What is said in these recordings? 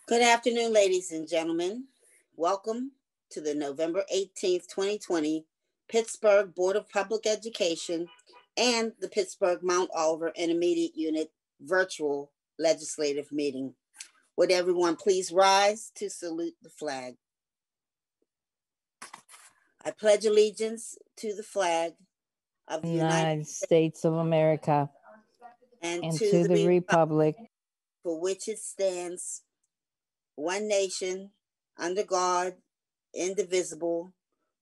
Good afternoon, ladies and gentlemen. Welcome to the November 18th, 2020 Pittsburgh Board of Public Education and the Pittsburgh Mount Oliver Intermediate Unit virtual legislative meeting. Would everyone please rise to salute the flag? I pledge allegiance to the flag of the United States of America and to the republic for which it stands, one nation, under God, indivisible,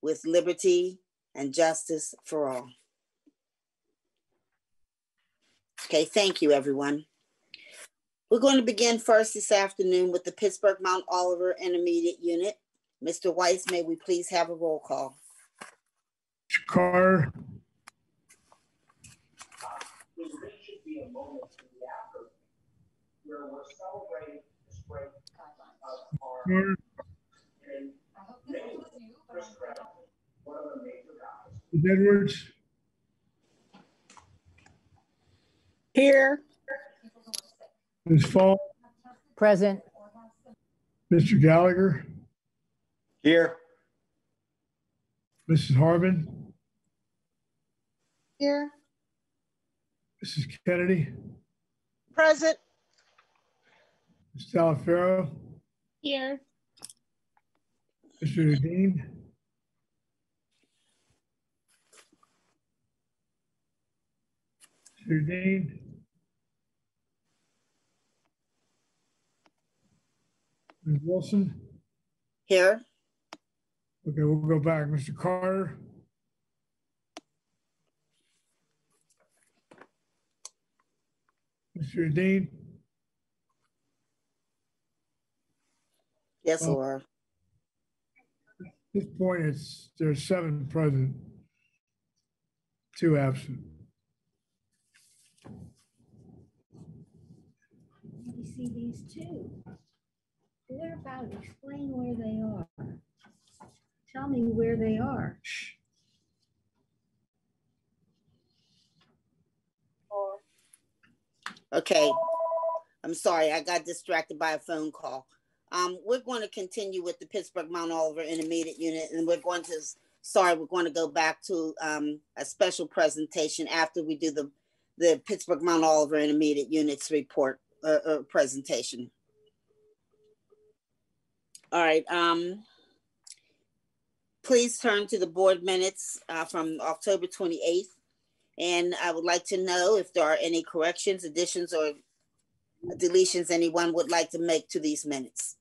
with liberty and justice for all. Okay, thank you, everyone. We're going to begin first this afternoon with the Pittsburgh Mount Oliver Intermediate Unit. Mr. Weiss, may we please have a roll call? Carr. Edwards. Here. Ms. Fall. present. Mr. Gallagher. Here. Mrs. Harmon. Here. Mrs. Kennedy. Present. Mr. Talafero. Here. Mr. Dean. Mr. Dean. Ms. Wilson. Here. Okay, we'll go back. Mr. Carter. Mr. Dean. Yes, Laura. At this point, there's 7 present, 2 absent. Let me see these 2. What about explain where they are? Tell me where they are. Okay. I'm sorry, I got distracted by a phone call. We're going to continue with the Pittsburgh Mount Oliver Intermediate Unit, and we're going to go back to a special presentation after we do the Pittsburgh Mount Oliver Intermediate Unit's report presentation. All right. Please turn to the board minutes from October 28th. And I would like to know if there are any corrections, additions, or deletions anyone would like to make to these minutes.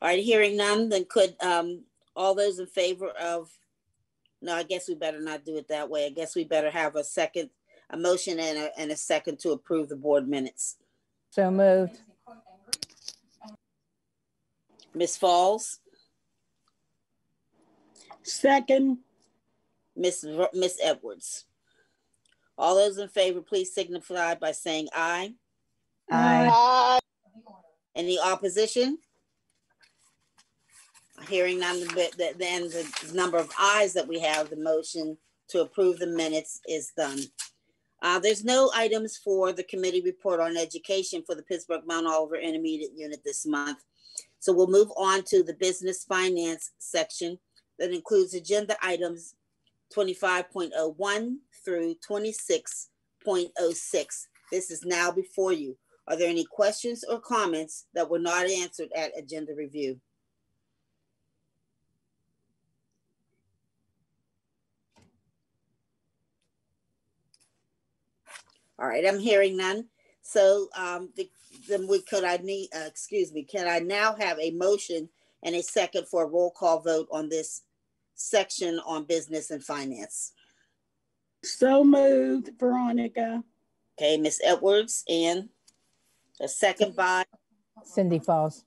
All right, hearing none, then could all those in favor of, no, I guess we better not do it that way. I guess we better have a motion and a second to approve the board minutes. So moved. Ms. Falls? Second. Miss Edwards. All those in favor, please signify by saying aye. Aye. Any opposition? Hearing none, then the number of ayes that we have, the motion to approve the minutes is done. There's no items for the committee report on education for the Pittsburgh Mount Oliver Intermediate Unit this month. So we'll move on to the business finance section that includes agenda items 25.01 through 26.06. This is now before you. Are there any questions or comments that were not answered at agenda review? All right, I'm hearing none. So can I now have a motion and a second for a roll call vote on this section on business and finance? So moved, Veronica. Okay, Ms. Edwards, and a second by Cindy Falls.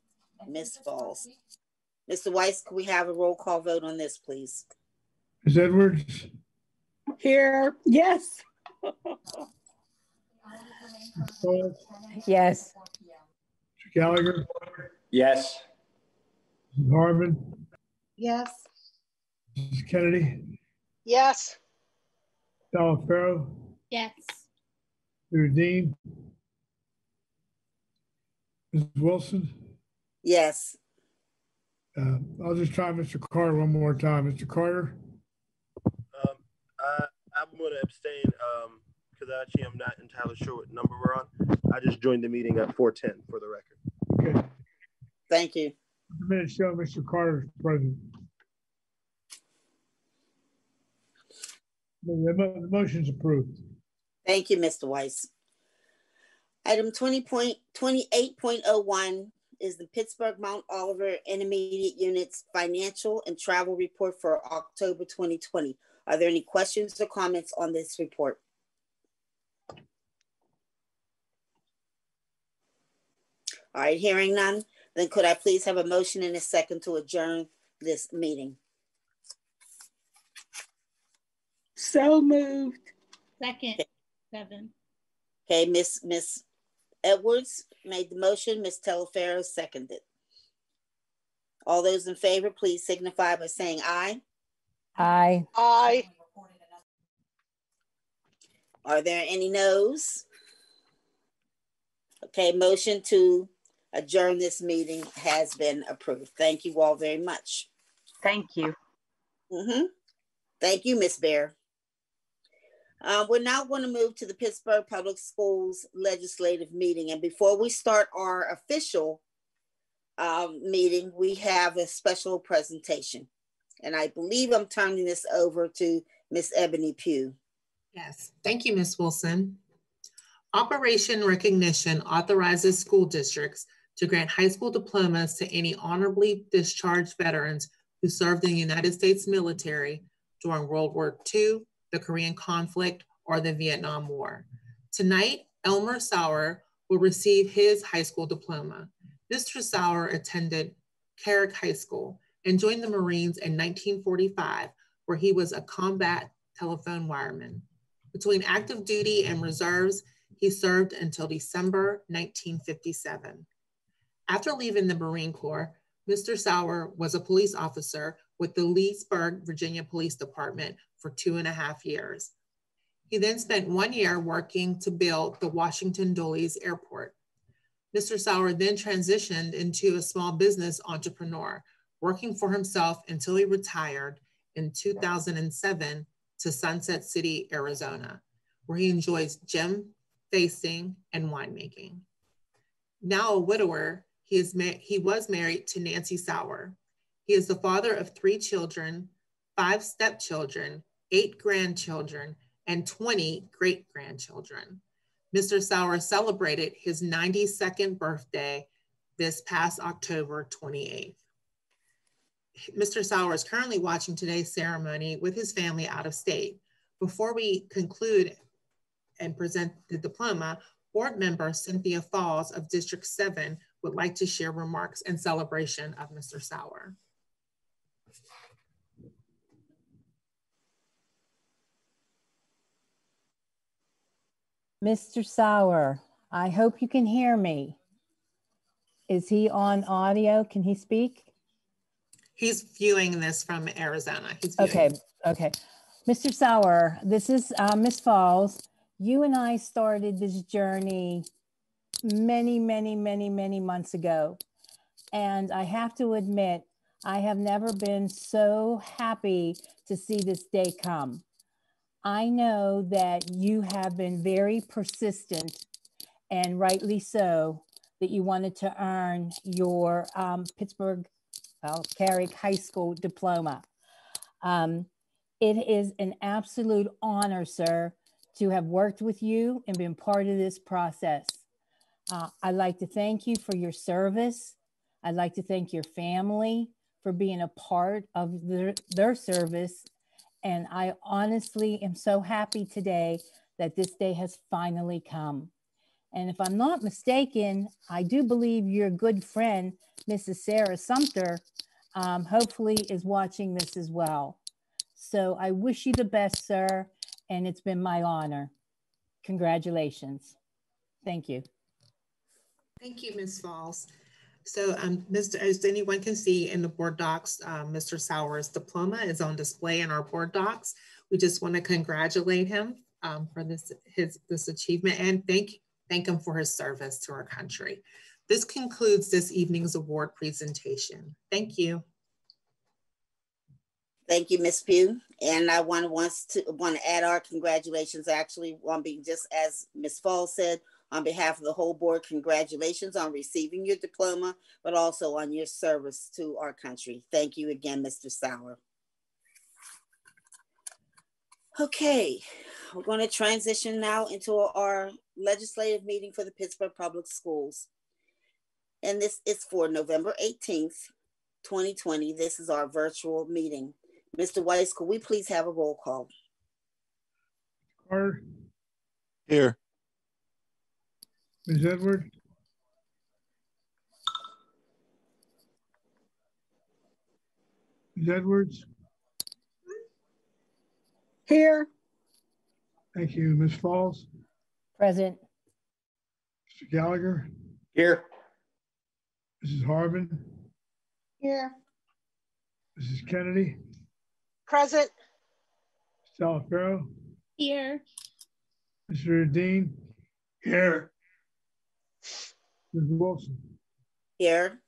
Ms. Falls. Mr. Weiss, can we have a roll call vote on this, please? Ms. Edwards. Here. Yes. Yes. Mr. Gallagher. Yes. Mrs. Harmon. Yes. Mrs. Kennedy. Yes. Talafero. Yes. Mr. Dean. Ms. Wilson? Yes. I'll just try Mr. Carter one more time. Mr. Carter? I'm going to abstain because actually I'm not entirely sure what number we're on. I just joined the meeting at 4:10 for the record. Okay. Thank you. The minutes show Mr. Carter is present. The motion's approved. Thank you, Mr. Weiss. Item 28.01 is the Pittsburgh Mount Oliver Intermediate Units Financial and Travel Report for October 2020. Are there any questions or comments on this report? All right, hearing none, then could I please have a motion and a second to adjourn this meeting? So moved. Second, Seven. Okay, Miss Edwards made the motion, Ms. Teleferro seconded. All those in favor, please signify by saying aye. Aye. Aye. Are there any noes? Okay, motion to adjourn this meeting has been approved. Thank you all very much. Thank you. Thank you, Ms. Bear. We're now going to move to the Pittsburgh Public Schools legislative meeting. And before we start our official meeting, we have a special presentation. And I believe I'm turning this over to Ms. Ebony Pugh. Yes, thank you, Ms. Wilson. Operation Recognition authorizes school districts to grant high school diplomas to any honorably discharged veterans who served in the United States military during World War II, the Korean conflict, or the Vietnam War. Tonight, Elmer Sauer will receive his high school diploma. Mr. Sauer attended Carrick High School and joined the Marines in 1945, where he was a combat telephone wireman. Between active duty and reserves, he served until December 1957. After leaving the Marine Corps, Mr. Sauer was a police officer with the Leesburg, Virginia Police Department for 2.5 years. He then spent 1 year working to build the Washington Dulles Airport. Mr. Sauer then transitioned into a small business entrepreneur, working for himself until he retired in 2007 to Sunset City, Arizona, where he enjoys gym facing and winemaking. Now a widower, he was married to Nancy Sauer. He is the father of 3 children, 5 stepchildren, 8 grandchildren, and 20 great-grandchildren. Mr. Sauer celebrated his 92nd birthday this past October 28th. Mr. Sauer is currently watching today's ceremony with his family out of state. Before we conclude and present the diploma, board member Cynthia Falls of District 7 would like to share remarks in celebration of Mr. Sauer. Mr. Sauer, I hope you can hear me. Is he on audio? Can he speak? He's viewing this from Arizona. Okay. Mr. Sauer, this is Ms. Falls. You and I started this journey many months ago. And I have to admit, I have never been so happy to see this day come. I know that you have been very persistent, and rightly so, that you wanted to earn your Pittsburgh Carrick High School diploma. It is an absolute honor, sir, to have worked with you and been part of this process. I'd like to thank you for your service. I'd like to thank your family for being a part of their service. And I honestly am so happy today that this day has finally come. And if I'm not mistaken, I do believe your good friend, Mrs. Sarah Sumter, hopefully is watching this as well. So I wish you the best, sir, and it's been my honor. Congratulations. Thank you. Thank you, Ms. Falls. So as anyone can see in the board docs, Mr. Sauer's diploma is on display in our board docs. We just want to congratulate him for this achievement and thank him for his service to our country. This concludes this evening's award presentation. Thank you. Thank you, Ms. Pugh. And I want to add our congratulations. Actually, want to be just as Ms. Fall said, on behalf of the whole board, congratulations on receiving your diploma, but also on your service to our country. Thank you again, Mr. Sauer. Okay, we're going to transition now into our legislative meeting for the Pittsburgh Public Schools. And this is for November 18th, 2020. This is our virtual meeting. Mr. Weiss, could we please have a roll call? Carter, Here. Ms. Edwards, Ms. Edwards, Here. thank you. Ms. Falls, Present. Mr. Gallagher, Here. Mrs. Harbin, Here. Mrs. Kennedy, Present. Salafaro, Here. Mr. Dean, here. Ms. Wilson, Here.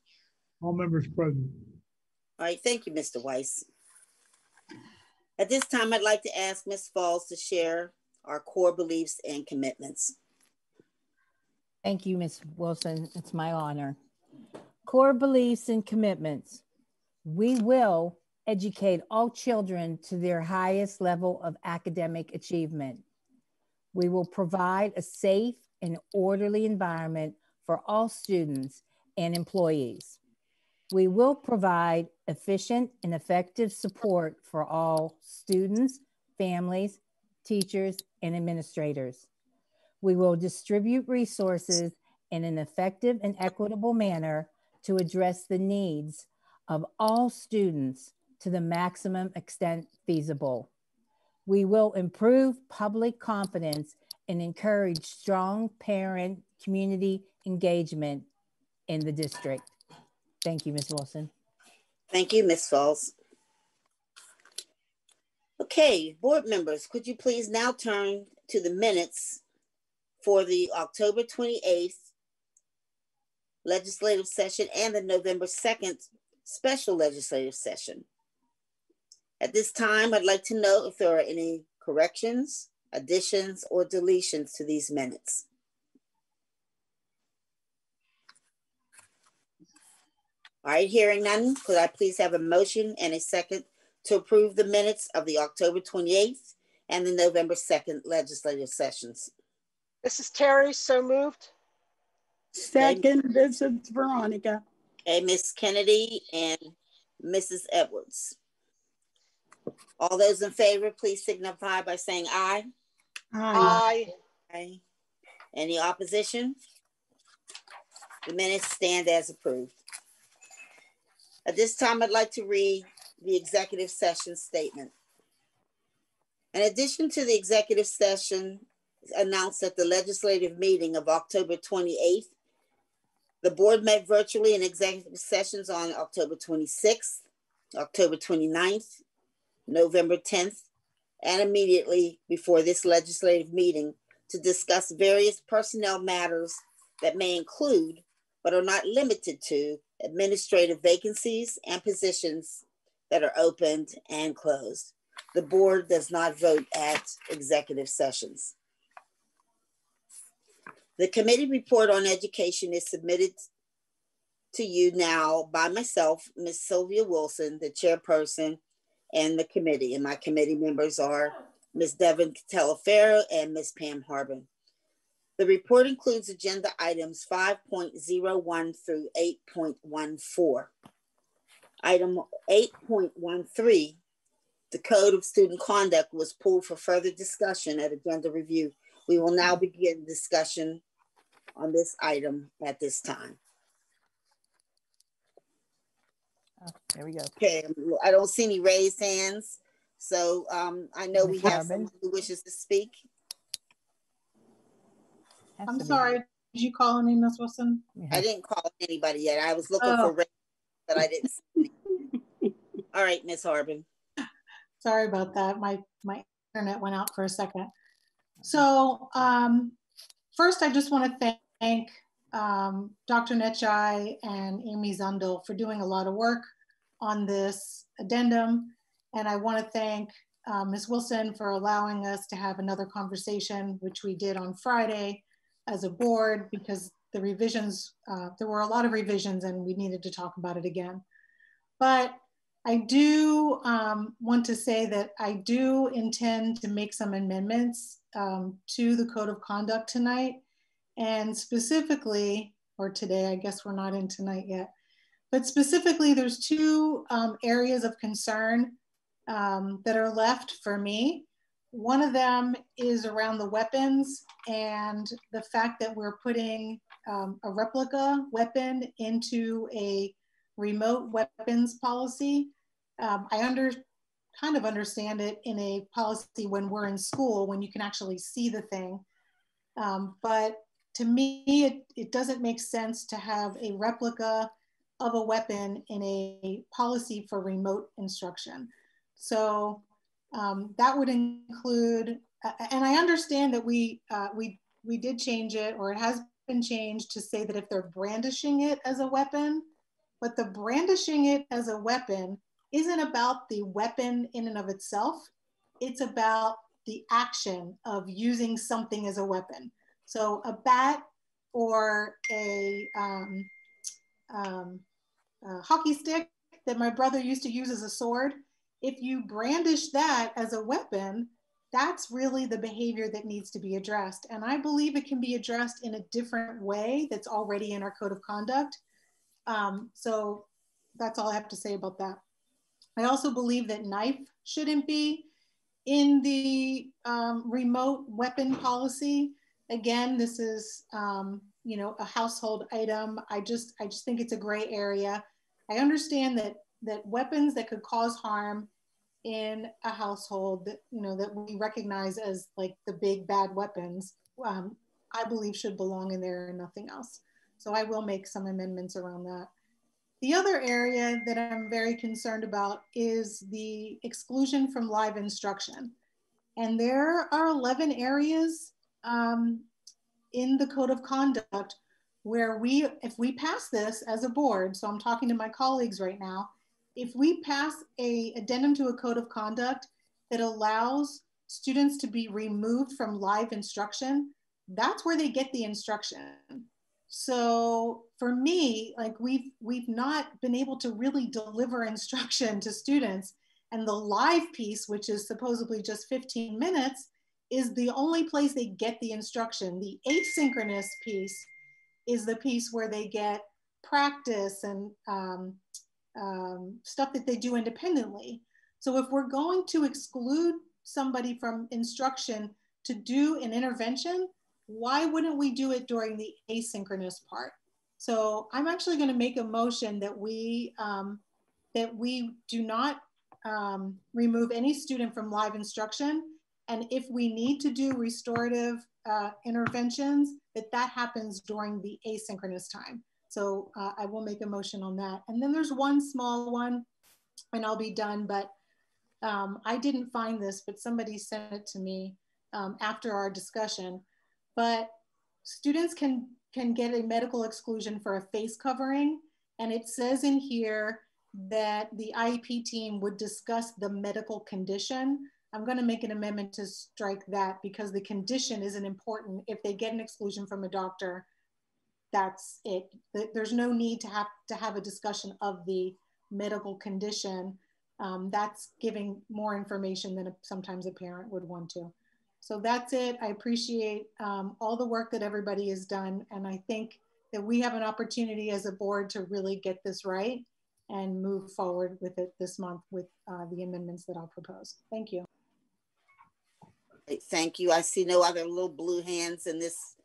all members present. All right, thank you, Mr. Weiss. At this time, I'd like to ask Ms. Falls to share our core beliefs and commitments. Thank you, Ms. Wilson. It's my honor. Core beliefs and commitments. We will educate all children to their highest level of academic achievement. We will provide a safe and orderly environment for all students and employees. We will provide efficient and effective support for all students, families, teachers, and administrators. We will distribute resources in an effective and equitable manner to address the needs of all students to the maximum extent feasible. We will improve public confidence and encourage strong parent community engagement in the district. Thank you, Ms. Wilson. Thank you, Ms. Falls. Okay, board members, could you please now turn to the minutes for the October 28th legislative session and the November 2nd special legislative session. At this time, I'd like to know if there are any corrections, additions, or deletions to these minutes. All right, hearing none, could I please have a motion and a second to approve the minutes of the October 28th and the November 2nd legislative sessions? This is Terry, so moved. Second, this is Veronica. Okay, Ms. Kennedy and Mrs. Edwards. All those in favor, please signify by saying aye. Aye. Aye. Any opposition? The minutes stand as approved. At this time, I'd like to read the executive session statement. In addition to the executive session announced at the legislative meeting of October 28th, the board met virtually in executive sessions on October 26th, October 29th, November 10th, and immediately before this legislative meeting to discuss various personnel matters that may include, but are not limited to, administrative vacancies and positions that are opened and closed. The board does not vote at executive sessions. The committee report on education is submitted to you now by myself, Ms. Sylvia Wilson, the chairperson, and the committee. And my committee members are Ms. Devin Telefero and Ms. Pam Harbin. The report includes agenda items 5.01 through 8.14. Item 8.13, the Code of Student Conduct, was pulled for further discussion at agenda review. We will now begin discussion on this item at this time. Oh, there we go. Okay, I don't see any raised hands. So I know we have someone who wishes to speak. I'm sorry, did you call me, Ms. Wilson? I didn't call anybody yet. I was looking for raised, but I didn't see any. All right, Ms. Harbin. Sorry about that. My internet went out for a second. So first, I just want to thank Dr. Netchai and Amy Zundel for doing a lot of work on this addendum. And I want to thank Ms. Wilson for allowing us to have another conversation, which we did on Friday as a board, because the revisions, there were a lot of revisions and we needed to talk about it again. But I do want to say that I do intend to make some amendments to the Code of Conduct tonight. And specifically, or today, I guess we're not in tonight yet, but specifically there's two areas of concern that are left for me. One of them is around the weapons and the fact that we're putting a replica weapon into a remote weapons policy. I kind of understand it in a policy when we're in school, when you can actually see the thing. But to me, it doesn't make sense to have a replica of a weapon in a policy for remote instruction. So that would include, and I understand that we did change it, or it has been changed to say that if they're brandishing it as a weapon, but the brandishing it as a weapon isn't about the weapon in and of itself. It's about the action of using something as a weapon. So a bat or a hockey stick that my brother used to use as a sword, if you brandish that as a weapon, that's really the behavior that needs to be addressed. And I believe it can be addressed in a different way that's already in our Code of Conduct. So that's all I have to say about that. I also believe that knife shouldn't be in the remote weapon policy. Again, this is you know, a household item. I just think it's a gray area. I understand that weapons that could cause harm in a household that, you know, that we recognize as like the big bad weapons, I believe should belong in there and nothing else. So I will make some amendments around that. The other area that I'm very concerned about is the exclusion from live instruction. And there are 11 areas in the Code of Conduct where if we pass this as a board, so I'm talking to my colleagues right now, if we pass an addendum to a Code of Conduct that allows students to be removed from live instruction, that's where they get the instruction. So for me, like we've not been able to really deliver instruction to students, and the live piece, which is supposedly just 15 minutes, is the only place they get the instruction. The asynchronous piece is the piece where they get practice and stuff that they do independently. So if we're going to exclude somebody from instruction to do an intervention, why wouldn't we do it during the asynchronous part? So I'm actually going to make a motion that we do not remove any student from live instruction. And if we need to do restorative interventions, that happens during the asynchronous time. So I will make a motion on that. And then there's one small one, and I'll be done, but I didn't find this, but somebody sent it to me after our discussion. But students can get a medical exclusion for a face covering. And it says in here that the IEP team would discuss the medical condition. I'm going to make an amendment to strike that because the condition isn't important. If they get an exclusion from a doctor, that's it. There's no need to have a discussion of the medical condition. That's giving more information than sometimes a parent would want to. So that's it. I appreciate all the work that everybody has done. And I think that we have an opportunity as a board to really get this right and move forward with it this month with the amendments that I'll propose. Thank you. Thank you. I see no other little blue hands in this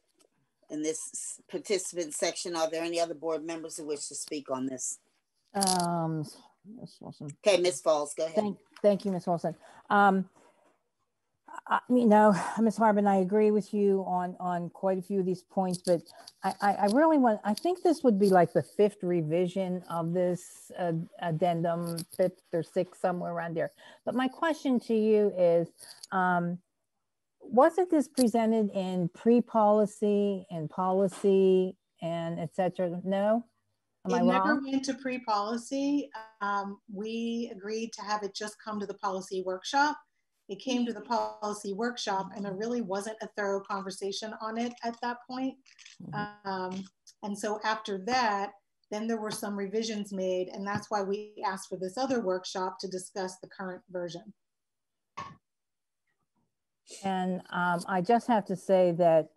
participant section. Are there any other board members who wish to speak on this? Ms. Wilson. Okay, Ms. Falls, go ahead. Thank you, Ms. Wilson. You know, Ms. Harbin, I agree with you on quite a few of these points, but I really I think this would be like the 5th revision of this addendum, 5th or 6th, somewhere around there. But my question to you is, wasn't this presented in pre-policy and policy? And and et cetera? No? Am I It never wrong? went to pre-policy. We agreed to have it just come to the policy workshop. It came to the policy workshop and there really wasn't a thorough conversation on it at that point. And so after that, then there were some revisions made, and that's why we asked for this other workshop to discuss the current version. And I just have to say that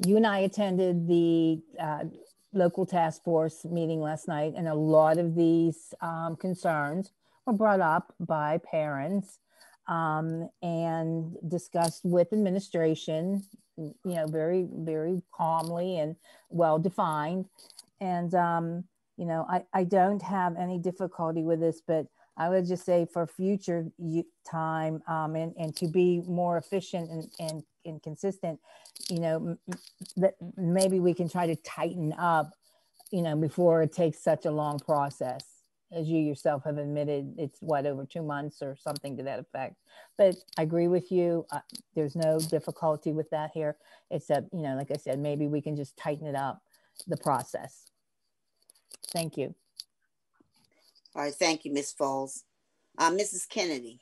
you and I attended the local task force meeting last night, and a lot of these concerns were brought up by parents and discussed with administration, you know, very, very calmly and well defined. And, you know, I don't have any difficulty with this, but I would just say for future time and to be more efficient and consistent, you know, that maybe we can try to tighten up, you know, before it takes such a long process. As you yourself have admitted, it's what, over 2 months or something to that effect. But I agree with you. There's no difficulty with that here, except, you know, like I said, maybe we can just tighten it up, the process. Thank you. All right, thank you, Ms. Falls. Mrs. Kennedy.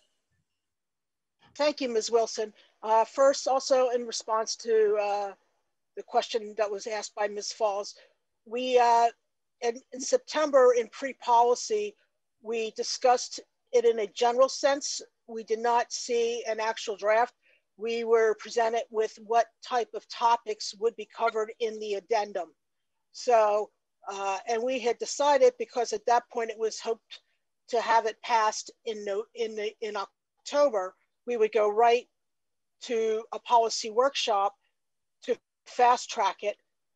Thank you, Ms. Wilson. First, also in response to the question that was asked by Ms. Falls, we, in September in pre-policy, we discussed it in a general sense. We did not see an actual draft. We were presented with what type of topics would be covered in the addendum. So, and we had decided, because at that point it was hoped to have it passed in October, we would go right to a policy workshop to fast track it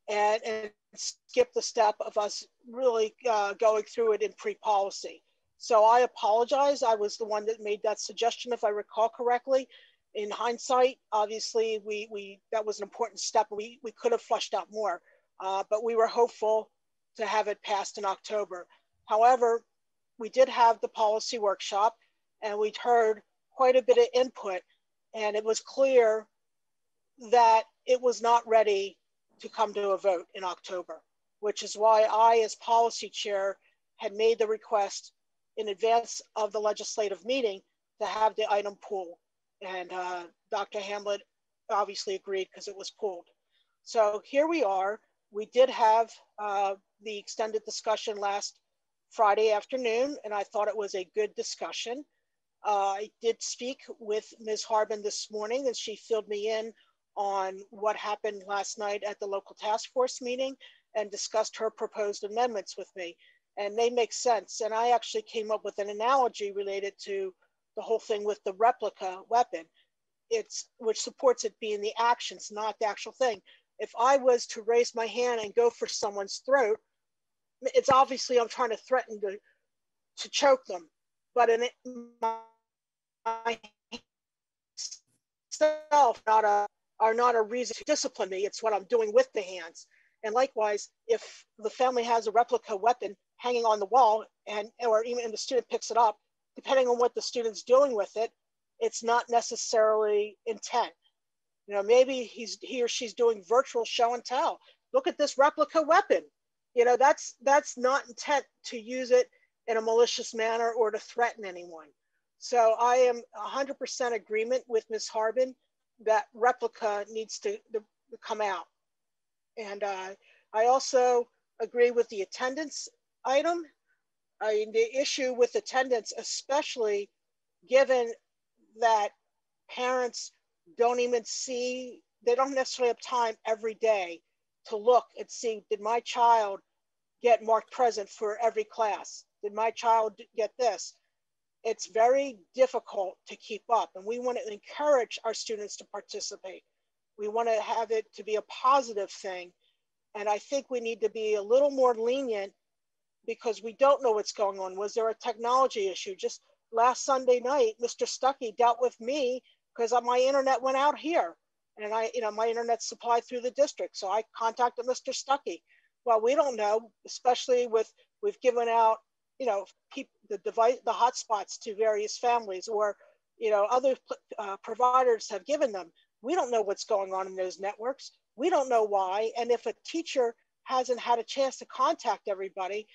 and skip the step of us really going through it in pre-policy. So I apologize. I was the one that made that suggestion, if I recall correctly. In hindsight, obviously, that was an important step. We could have fleshed out more, but we were hopeful to have it passed in October. However, we did have the policy workshop and we'd heard quite a bit of input, and it was clear that it was not ready to come to a vote in October, which is why I, as policy chair, had made the request in advance of the legislative meeting to have the item pulled. And Dr. Hamlet obviously agreed because it was pulled. So here we are. We did have the extended discussion last Friday afternoon, and I thought it was a good discussion. I did speak with Ms. Harbin this morning, and she filled me in on what happened last night at the local task force meeting and discussed her proposed amendments with me. And they make sense. And I actually came up with an analogy related to the whole thing with the replica weapon, which supports it being the actions, not the actual thing. If I was to raise my hand and go for someone's throat, it's obviously I'm trying to threaten to choke them. But in it, myself are not a reason to discipline me. It's what I'm doing with the hands. And likewise, if the family has a replica weapon hanging on the wall, or even the student picks it up, depending on what the student's doing with it, it's not necessarily intent. You know, maybe he or she's doing virtual show and tell. Look at this replica weapon. You know, that's not intent to use it in a malicious manner or to threaten anyone. So I am 100% agreement with Ms. Harbin that replica needs to come out. And I also agree with the attendance item. The issue with attendance, especially given that parents don't even see, they don't necessarily have time every day to look and see, did my child get marked present for every class? Did my child get this? It's very difficult to keep up, and we want to encourage our students to participate. We want to have it to be a positive thing. And I think we need to be a little more lenient because we don't know what's going on. Was there a technology issue? Just last Sunday night, Mr. Stuckey dealt with me because my internet went out here, and my internet's supplied through the district. So I contacted Mr. Stuckey. Well, we don't know, especially we've given out, the hotspots to various families, or, other providers have given them. We don't know what's going on in those networks. We don't know why. And if a teacher hasn't had a chance to contact everybody,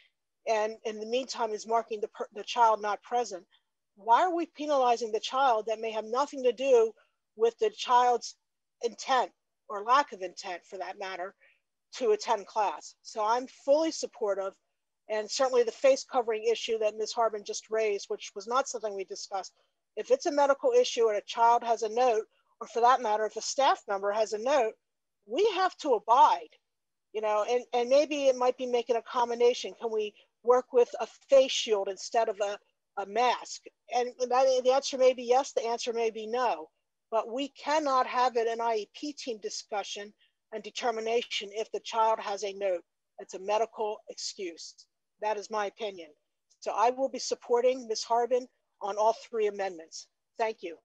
and in the meantime is marking the child not present. Why are we penalizing the child that may have nothing to do with the child's intent or lack of intent, for that matter, to attend class? So I'm fully supportive, and certainly the face covering issue that Ms. Harbin just raised, which was not something we discussed. If it's a medical issue and a child has a note, or for that matter, if a staff member has a note, we have to abide, you know, and maybe it might be making a combination. Can we work with a face shield instead of a mask? And the answer may be yes, the answer may be no, but we cannot have it an IEP team discussion and determination if the child has a note. It's a medical excuse. That is my opinion. So I will be supporting Ms. Harbin on all 3 amendments. Thank you.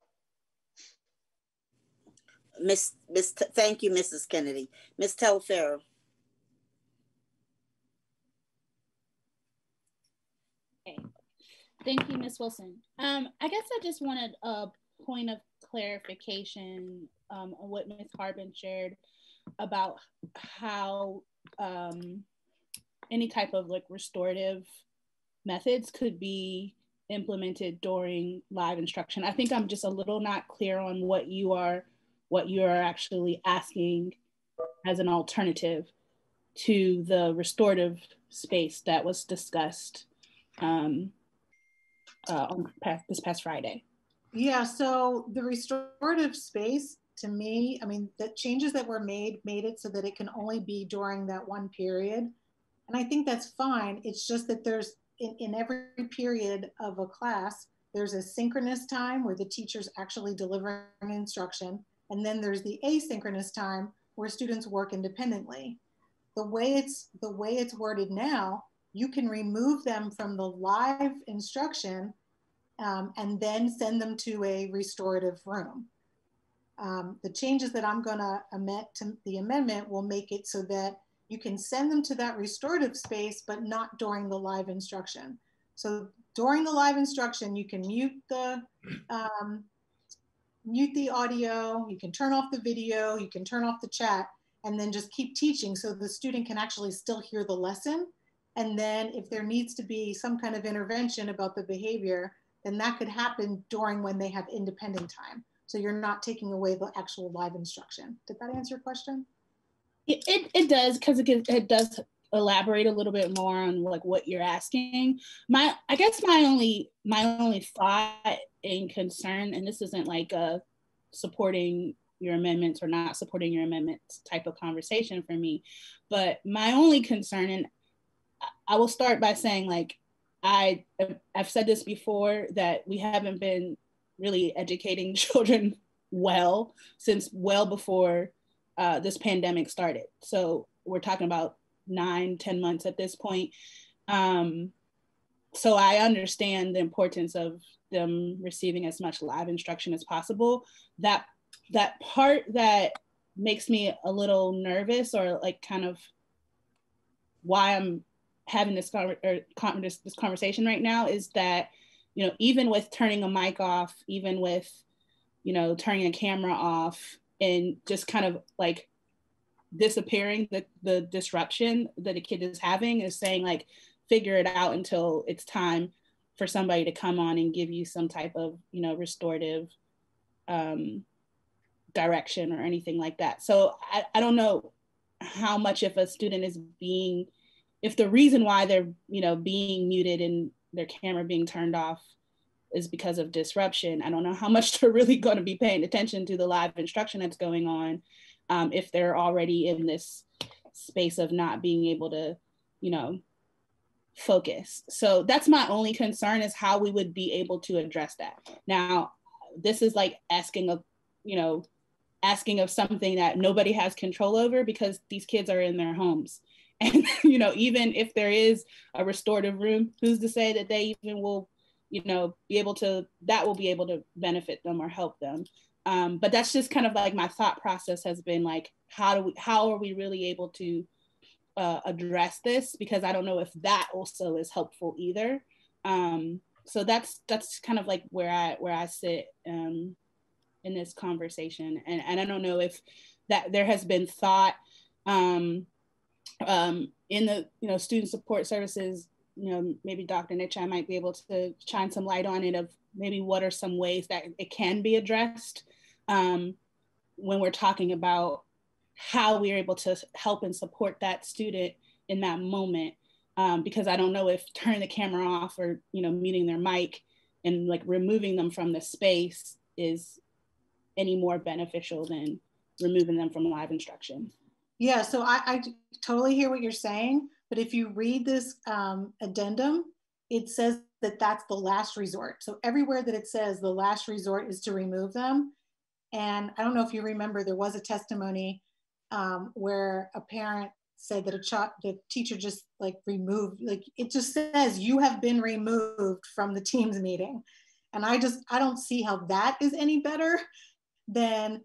Thank you, Mrs. Kennedy. Ms. Telfair. Okay. Thank you, Ms. Wilson. I guess I just wanted a point of clarification on what Ms. Harbin shared about how any type of like restorative methods could be implemented during live instruction. I think I'm just a little not clear on what you are actually asking as an alternative to the restorative space that was discussed this past Friday. Yeah, so the restorative space, to me, I mean, the changes that were made it so that it can only be during that one period. And I think that's fine. It's just that there's, in every period of a class, there's a synchronous time where the teacher's actually delivering instruction. And then there's the asynchronous time where students work independently. The way it's worded now, you can remove them from the live instruction and then send them to a restorative room. The changes that I'm gonna amend to the amendment will make it so that you can send them to that restorative space, but not during the live instruction. So during the live instruction, you can mute the audio, you can turn off the video, you can turn off the chat, and then just keep teaching so the student can actually still hear the lesson. And then if there needs to be some kind of intervention about the behavior, then that could happen during when they have independent time. So you're not taking away the actual live instruction. Did that answer your question? It does, because it does elaborate a little bit more on like what you're asking. I guess my only thought and concern, and this isn't like a supporting your amendments or not supporting your amendments type of conversation for me, but my only concern, and I will start by saying, like, I've said this before, that we haven't been really educating children well since well before this pandemic started. So we're talking about 9-10 months at this point. So I understand the importance of them receiving as much live instruction as possible. That part that makes me a little nervous, or like kind of why I'm having this conversation right now, is that, you know, even with turning a mic off, even with, you know, turning a camera off, and just kind of like disappearing the disruption that a kid is having, is saying like, figure it out until it's time for somebody to come on and give you some type of, you know, restorative direction or anything like that. So I don't know how much, if a student is being, if the reason why they're, you know, being muted and their camera being turned off is because of disruption, I don't know how much they're really going to be paying attention to the live instruction that's going on, if they're already in this space of not being able to, you know, focus. So that's my only concern, is how we would be able to address that. Now, this is like asking of something that nobody has control over, because these kids are in their homes. And, you know, even if there is a restorative room, who's to say that they even will, you know, be able to benefit them or help them. But that's just kind of like my thought process has been like, how are we really able to address this? Because I don't know if that also is helpful either. So that's kind of like where I sit in this conversation. And I don't know if that there has been thought in the, student support services, maybe Dr. Nichai might be able to shine some light on it of maybe what are some ways that it can be addressed when we're talking about how we're able to help and support that student in that moment. Because I don't know if turning the camera off or, muting their mic and like removing them from the space is any more beneficial than removing them from live instruction. Yeah, so I totally hear what you're saying, but if you read this addendum, it says that that's the last resort. So everywhere that it says the last resort is to remove them. And I don't know if you remember, there was a testimony where a parent said that the teacher just like removed, like it just says you have been removed from the Teams meeting. And I don't see how that is any better than,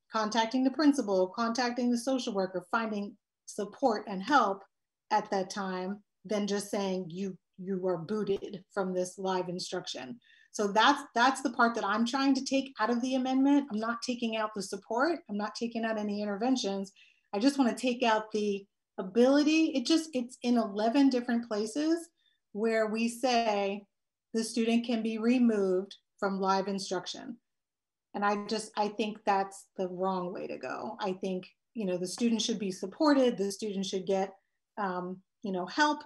contacting the principal, contacting the social worker, finding support and help at that time than just saying you are booted from this live instruction. So that's the part that I'm trying to take out of the amendment. I'm not taking out the support. I'm not taking out any interventions. I just want to take out the ability. It's in 11 different places where we say the student can be removed from live instruction. And I think that's the wrong way to go. I think, the student should be supported. The student should get, help.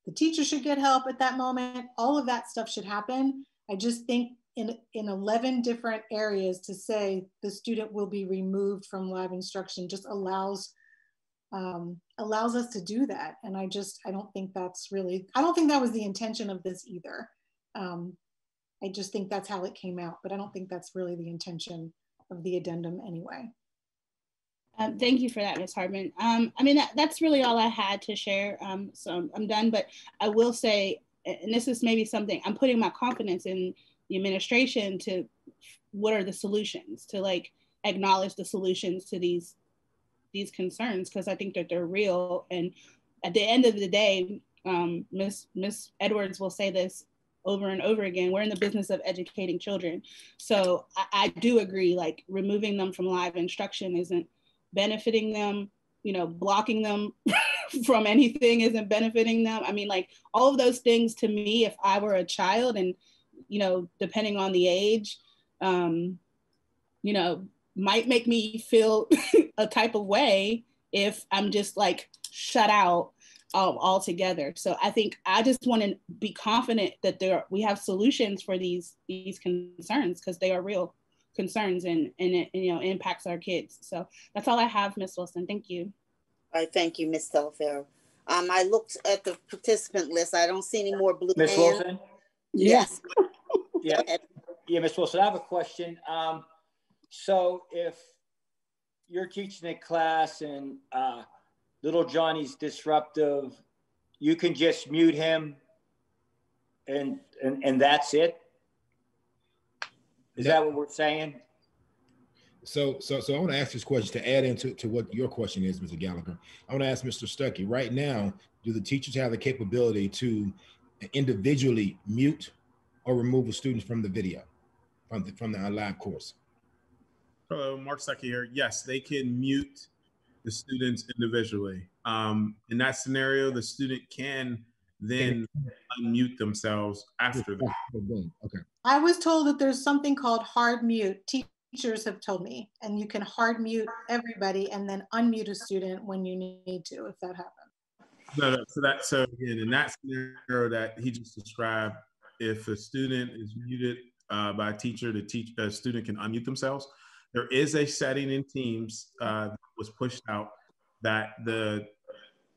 The teacher should get help at that moment. All of that stuff should happen. I just think in 11 different areas to say the student will be removed from live instruction just allows us to do that. And I don't think that's really, I don't think that was the intention of this either. I just think that's how it came out, but I don't think that's really the intention of the addendum anyway. Thank you for that, Ms. Hardman. I mean, that's really all I had to share. So I'm done, but I will say, and this is maybe something, I'm putting my confidence in the administration to what are the solutions, to like acknowledge the solutions to these concerns, because I think that they're real. And at the end of the day, Ms. Edwards will say this over and over again, we're in the business of educating children. So I do agree, like removing them from live instruction isn't benefiting them, blocking them from anything isn't benefiting them. I mean, like all of those things to me, if I were a child and, depending on the age, might make me feel a type of way if I'm just like shut out altogether. So I think I just want to be confident that we have solutions for these concerns, because they are real concerns and it impacts our kids. So that's all I have, Ms. Wilson. Thank you. All right, thank you, Ms. Telfair. I looked at the participant list. I don't see any more blue Ms. hands. Wilson? Yes. Yeah, Ms. Wilson, I have a question. So if you're teaching a class and little Johnny's disruptive, you can just mute him and that's it? Is that what we're saying? So I want to ask this question to add into what your question is, Mr. Gallagher. I want to ask Mr. Stuckey, right now, do the teachers have the capability to individually mute or remove a student from the video, from the live course? Hello, Mark Stuckey here. Yes, they can mute the students individually. In that scenario, the student can then unmute themselves after that. Okay. I was told that there's something called hard mute. Teachers have told me, and you can hard mute everybody and then unmute a student when you need to, if that happens. So again, in that scenario that he just described, if a student is muted by a teacher, the student can unmute themselves. There is a setting in Teams that was pushed out that the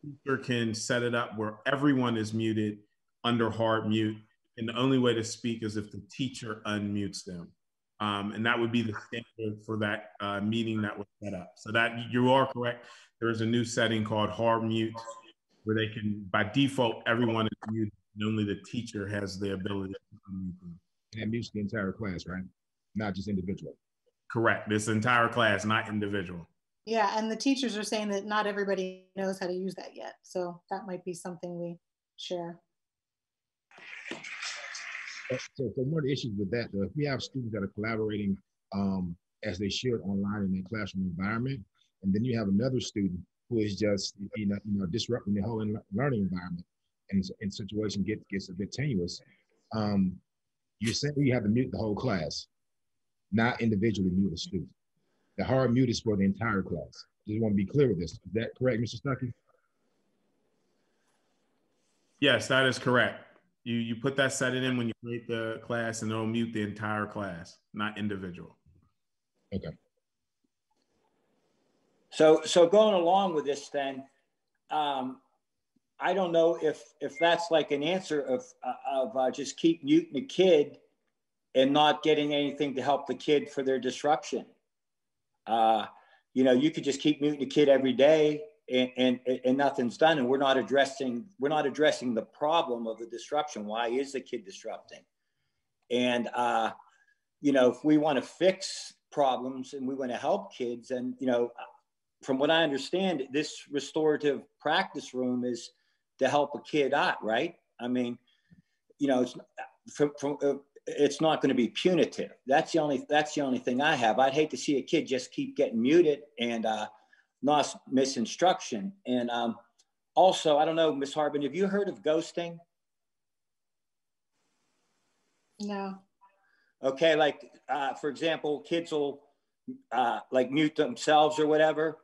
teacher can set it up where everyone is muted under hard mute. And the only way to speak is if the teacher unmutes them. And that would be the standard for that meeting that was set up. So that you are correct. There is a new setting called hard mute where they can, by default, everyone is muted and only the teacher has the ability to unmute them. And that mutes the entire class, right? Not just individual. Correct. This entire class, not individual. Yeah, and the teachers are saying that not everybody knows how to use that yet. So that might be something we share. So one of the issues with that, though, if we have students that are collaborating as they should online in their classroom environment, and then you have another student who is just, disrupting the whole learning environment, and situation gets a bit tenuous. You're saying you have to mute the whole class, not individually mute a student. The hard mute is for the entire class. Just want to be clear with this. Is that correct, Mr. Stuckey? Yes, that is correct. You put that setting in when you create the class, and it'll mute the entire class, not individual. Okay. So going along with this, then, I don't know if that's like an answer of just keep muting the kid and not getting anything to help the kid for their disruption. You could just keep muting the kid every day, and nothing's done, and we're not addressing the problem of the disruption. Why is the kid disrupting? And if we want to fix problems and we want to help kids, and from what I understand, this restorative practice room is to help a kid out, right? I mean, it's not going to be punitive. That's the only thing I have. I'd hate to see a kid just keep getting muted and not miss instruction. And also, I don't know, Ms. Harbin, have you heard of ghosting? No. Okay, like for example, kids will like mute themselves or whatever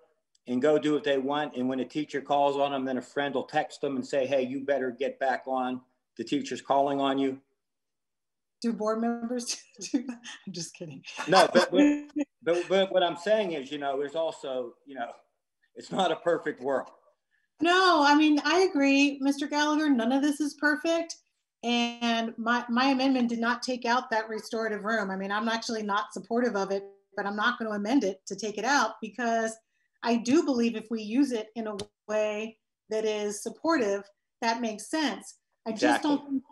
and go do what they want. And when a teacher calls on them, then a friend will text them and say, hey, you better get back on. The teacher's calling on you. Do board members do that? I'm just kidding. No, but what I'm saying is, there's also, it's not a perfect world. No, I mean, I agree, Mr. Gallagher, none of this is perfect. And my amendment did not take out that restorative room. I mean, I'm actually not supportive of it, but I'm not going to amend it to take it out, because I do believe if we use it in a way that is supportive, that makes sense. I just don't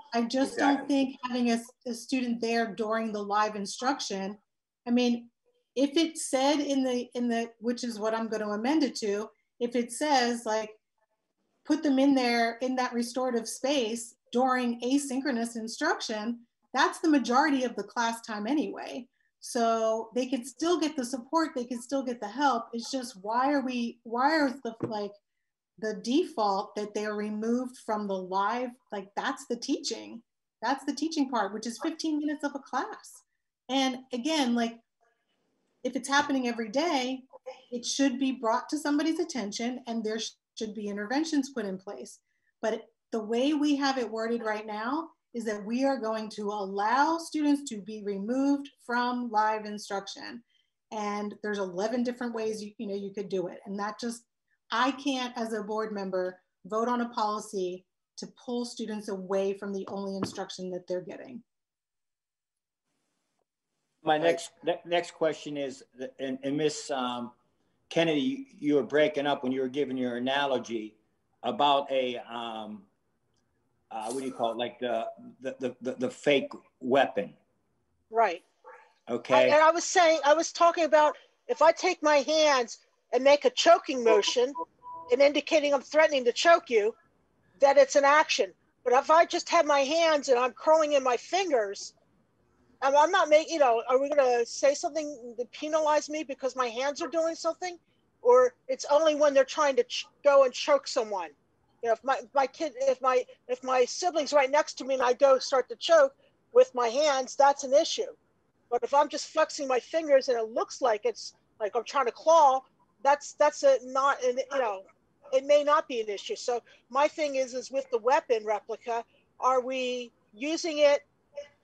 think having a student there during the live instruction, I mean, if it said in the, which is what I'm going to amend it to, if it says like, put them in there in that restorative space during asynchronous instruction, that's the majority of the class time anyway. So they could still get the support, they could still get the help. It's just, why is the default that they're removed from the live, like that's the teaching part, which is 15 minutes of a class. And again, like if it's happening every day, it should be brought to somebody's attention and there should be interventions put in place. But the way we have it worded right now is that we are going to allow students to be removed from live instruction. And there's 11 different ways you could do it. And that just, I can't, as a board member, vote on a policy to pull students away from the only instruction that they're getting. My next question is, and Miss Kennedy, you were breaking up when you were giving your analogy about a what do you call it, like the fake weapon. Right. Okay. And I was talking about, if I take my hands and make a choking motion and indicating I'm threatening to choke you, that it's an action. But if I just have my hands and I'm curling in my fingers, I'm not making, are we going to say something that penalize me because my hands are doing something? Or it's only when they're trying to go and choke someone. If my sibling's right next to me and I go start to choke with my hands, that's an issue. But if I'm just flexing my fingers and it looks like it's like I'm trying to claw, it may not be an issue. So my thing is with the weapon replica, are we using it?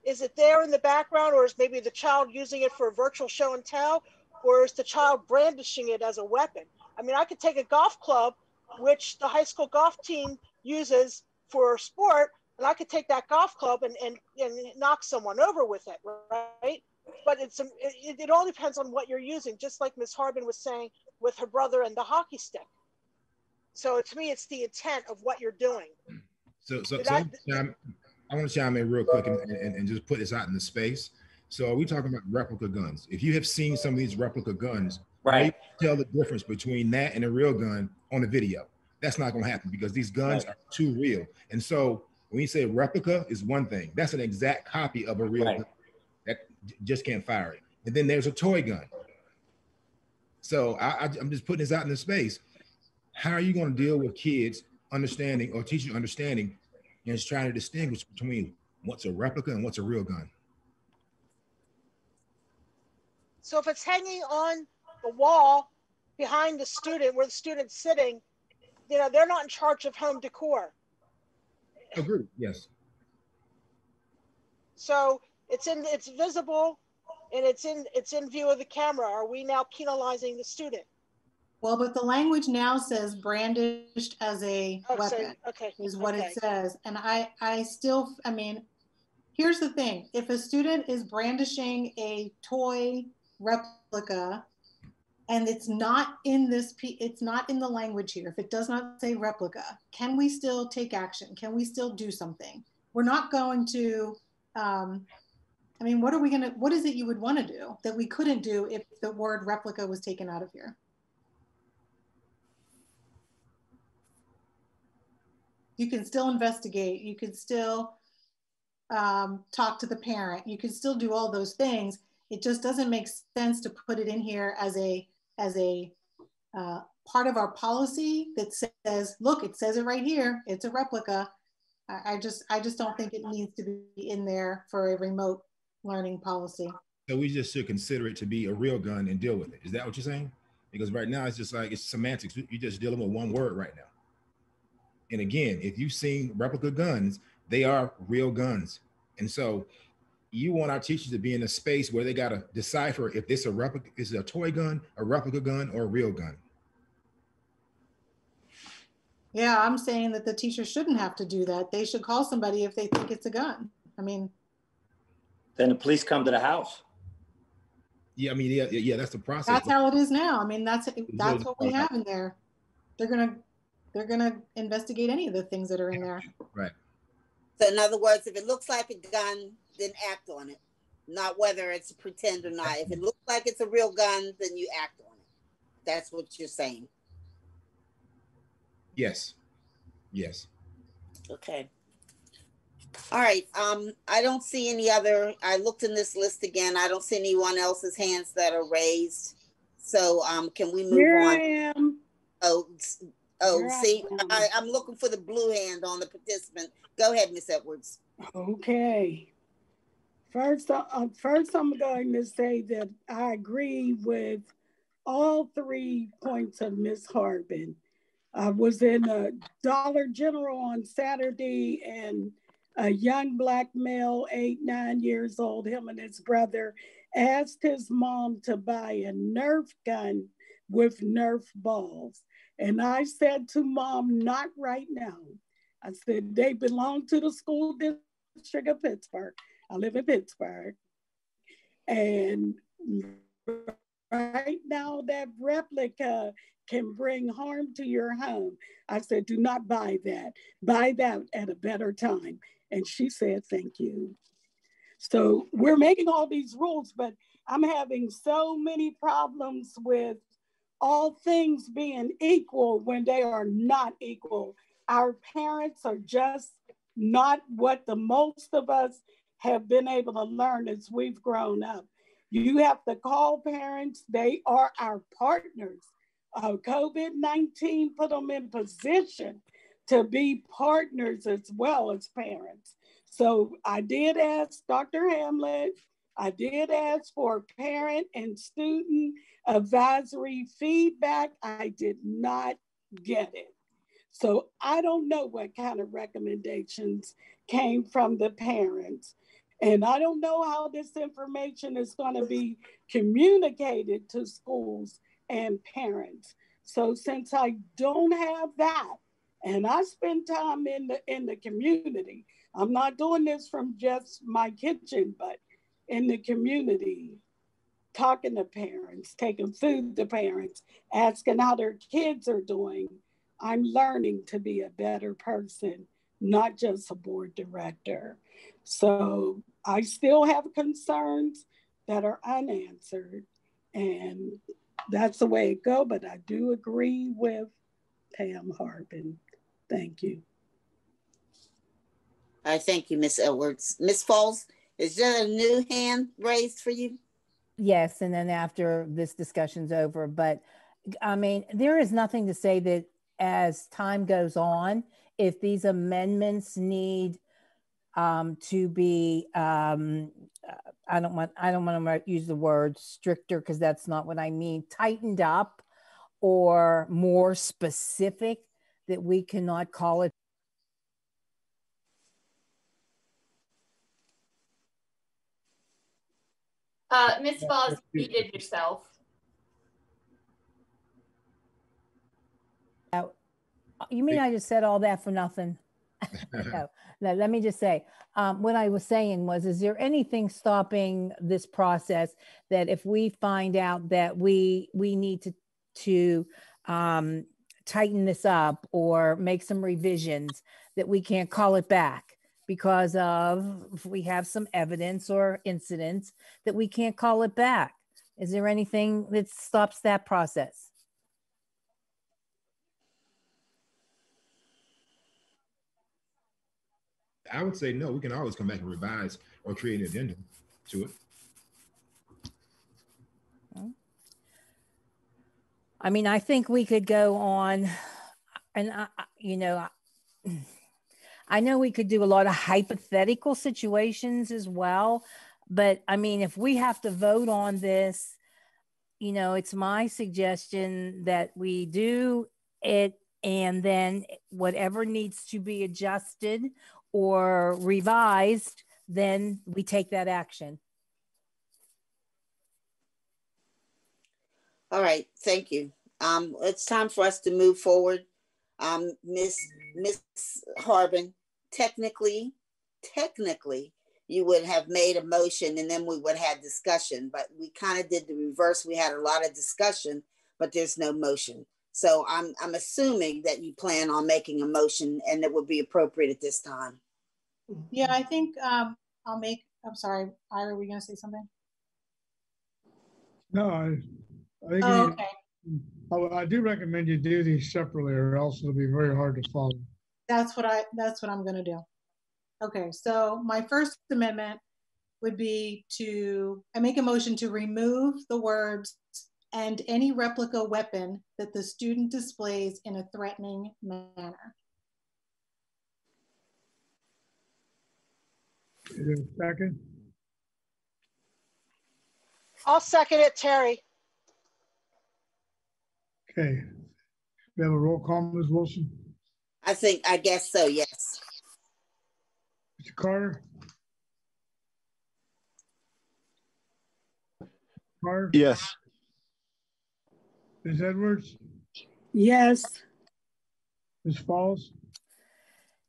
Is it there in the background, or is maybe the child using it for a virtual show and tell, or is the child brandishing it as a weapon? I mean, I could take a golf club, which the high school golf team uses for sport, and I could take that golf club and knock someone over with it, right? But it all depends on what you're using, just like Ms. Harbin was saying with her brother and the hockey stick. So to me, it's the intent of what you're doing. I want to chime in real quick and just put this out in the space. So are we talking about replica guns? If you have seen some of these replica guns, right, tell the difference between that and a real gun on a video. That's not going to happen because these guns are too real. And so when you say replica is one thing, that's an exact copy of a real gun that just can't fire it. And then there's a toy gun. So I'm just putting this out in the space. how are you going to deal with kids understanding or teachers understanding and just trying to distinguish between what's a replica and what's a real gun? So if it's hanging on the wall behind the student where the student's sitting, you know, they're not in charge of home decor. Agreed, yes. So it's visible and it's in view of the camera. Are we now penalizing the student? Well, but the language now says brandished as a weapon, is what it says. And I still, I mean, here's the thing. If a student is brandishing a toy replica and it's not in this, it's not in the language here, if it does not say replica, can we still take action? Can we still do something? We're not going to, I mean, what is it you would want to do that we couldn't do if the word replica was taken out of here? You can still investigate. You can still talk to the parent. You can still do all those things. It just doesn't make sense to put it in here as a part of our policy that says, look, it says it right here. It's a replica. I just don't think it needs to be in there for a remote learning policy. So we just should consider it to be a real gun and deal with it. Is that what you're saying? Because right now it's just like, it's semantics. You're just dealing with one word right now. And again, if you've seen replica guns, they are real guns. And so you want our teachers to be in a space where they got to decipher if this is a toy gun, a replica gun, or a real gun. Yeah, I'm saying that the teacher shouldn't have to do that. They should call somebody if they think it's a gun. I mean, then the police come to the house. Yeah, I mean, yeah, that's the process. That's how it is now. I mean, that's what we have in there. They're gonna investigate any of the things that are in there. Right. So in other words, if it looks like a gun, then act on it. Not whether it's a pretend or not. If it looks like it's a real gun, then you act on it. That's what you're saying. Yes. Yes. Okay. All right. I don't see any other. I looked in this list again. I don't see anyone else's hands that are raised. So can we move on? Here I am. See, I'm looking for the blue hand on the participant. Go ahead, Miss Edwards. Okay. First, I'm going to say that I agree with all 3 points of Ms. Harbin. I was in a Dollar General on Saturday, and a young black male, 8, 9 years old, him and his brother, asked his mom to buy a Nerf gun with Nerf balls. And I said to mom, not right now. I said, they belong to the school district of Pittsburgh. I live in Pittsburgh. And right now that replica can bring harm to your home. I said, do not buy that. Buy that at a better time. And she said, thank you. So we're making all these rules, but I'm having so many problems with all things being equal when they are not equal. Our parents are just not what the most of us have been able to learn as we've grown up. You have to call parents. They are our partners. COVID-19 put them in position to be partners as well as parents. So I did ask Dr. Hamlet, I did ask for parent and student advisory feedback. I did not get it. So I don't know what kind of recommendations came from the parents. And I don't know how this information is going to be communicated to schools and parents. So since I don't have that, and I spend time in the community, I'm not doing this from just my kitchen, but in the community, talking to parents, taking food to parents, asking how their kids are doing, I'm learning to be a better person, not just a board director. So I still have concerns that are unanswered, and that's the way it goes, but I do agree with Pam Harbin. Thank you. I thank you, Miss Edwards. Miss Falls, is there a new hand raised for you? Yes, and then after this discussion's over. But I mean, there is nothing to say that as time goes on, if these amendments need to be, I don't want to use the word stricter because that's not what I mean, tightened up or more specific, that we cannot call it. Ms. Falls, you did yourself. You mean I just said all that for nothing? No, let me just say, what I was saying was, is there anything stopping this process that if we find out that we need to tighten this up or make some revisions, that we can't call it back because of, if we have some evidence or incidents, that we can't call it back? Is there anything that stops that process? I would say no. We can always come back and revise or create an addendum to it. I mean, I think we could go on, and I know we could do a lot of hypothetical situations as well, but I mean, if we have to vote on this, it's my suggestion that we do it, and then whatever needs to be adjusted or revised, then we take that action. All right, thank you. It's time for us to move forward. Miss Harbin, technically, you would have made a motion and then we would have discussion, but we kind of did the reverse. We had a lot of discussion, but there's no motion. So I'm assuming that you plan on making a motion and it would be appropriate at this time. Yeah, I think I'm sorry, Ira, were you gonna say something? No, I think okay. I do recommend you do these separately, or else it'll be very hard to follow. That's what I'm gonna do. Okay, so my first amendment would be I make a motion to remove the words "and any replica weapon that the student displays in a threatening manner." Is there a second? I'll second it, Terry. Okay. We have a roll call, Ms. Wilson? I guess so, yes. Mr. Carter? Carter? Yes. Ms. Edwards? Yes. Ms. Falls?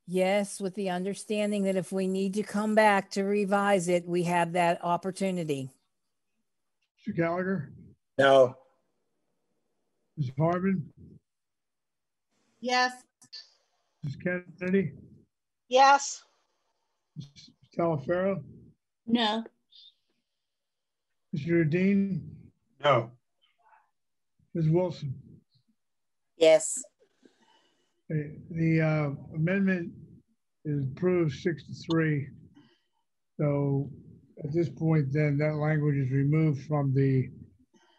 Yes, with the understanding that if we need to come back to revise it, we have that opportunity. Mr. Gallagher? No. Ms. Harbin? Yes. Ms. Kennedy? Yes. Ms. Talaferro? No. Mr. Dean? No. Ms. Wilson? Yes. Okay. The amendment is approved 6-3. So at this point, then that language is removed from the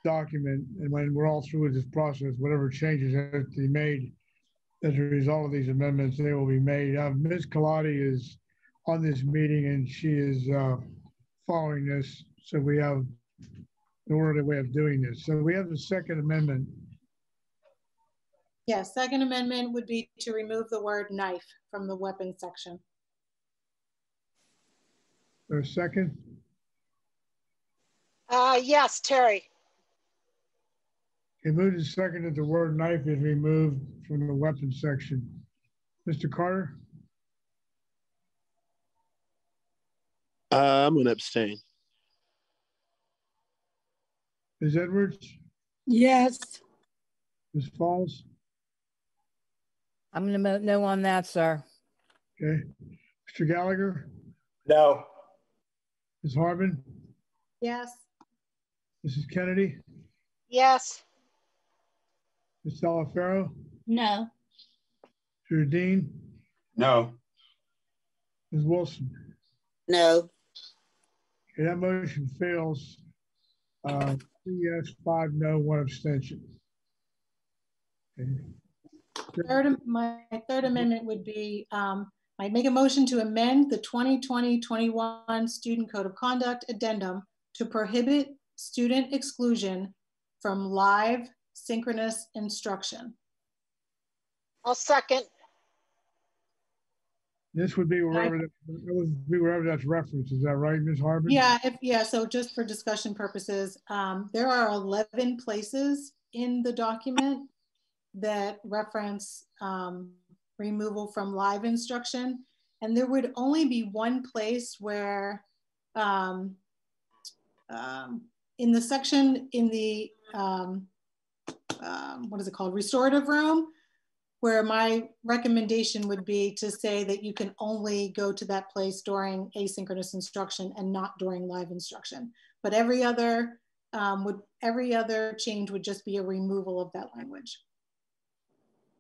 document. And when we're all through with this process, whatever changes have to be made as a result of these amendments, they will be made. Ms. Kaladi is on this meeting and she is following this. So we have an orderly way of doing this. So we have the second amendment. Yes, second amendment would be to remove the word "knife" from the weapons section. There a second? Yes, Terry. It moved and seconded the word "knife" is removed from the weapons section. Mr. Carter? I'm going to abstain. Ms. Edwards? Yes. Ms. Falls? I'm going to vote no on that, sir. Okay. Mr. Gallagher? No. Ms. Harbin? Yes. Mrs. Kennedy? Yes. Ms. Talaferro? No. Mr. Dean? No. Ms. Wilson? No. Okay, that motion fails. 3 yes, 5 no, 1 abstention. Okay. My third amendment would be, I'd make a motion to amend the 2020-21 Student Code of Conduct Addendum to prohibit student exclusion from live synchronous instruction. I'll second. This would be wherever that's referenced. Is that right, Ms. Harbin? Yeah, so just for discussion purposes, there are 11 places in the document that reference removal from live instruction. And there would only be one place where in the section in the, what is it called? Restorative room, where my recommendation would be to say that you can only go to that place during asynchronous instruction and not during live instruction. But every other change would just be a removal of that language.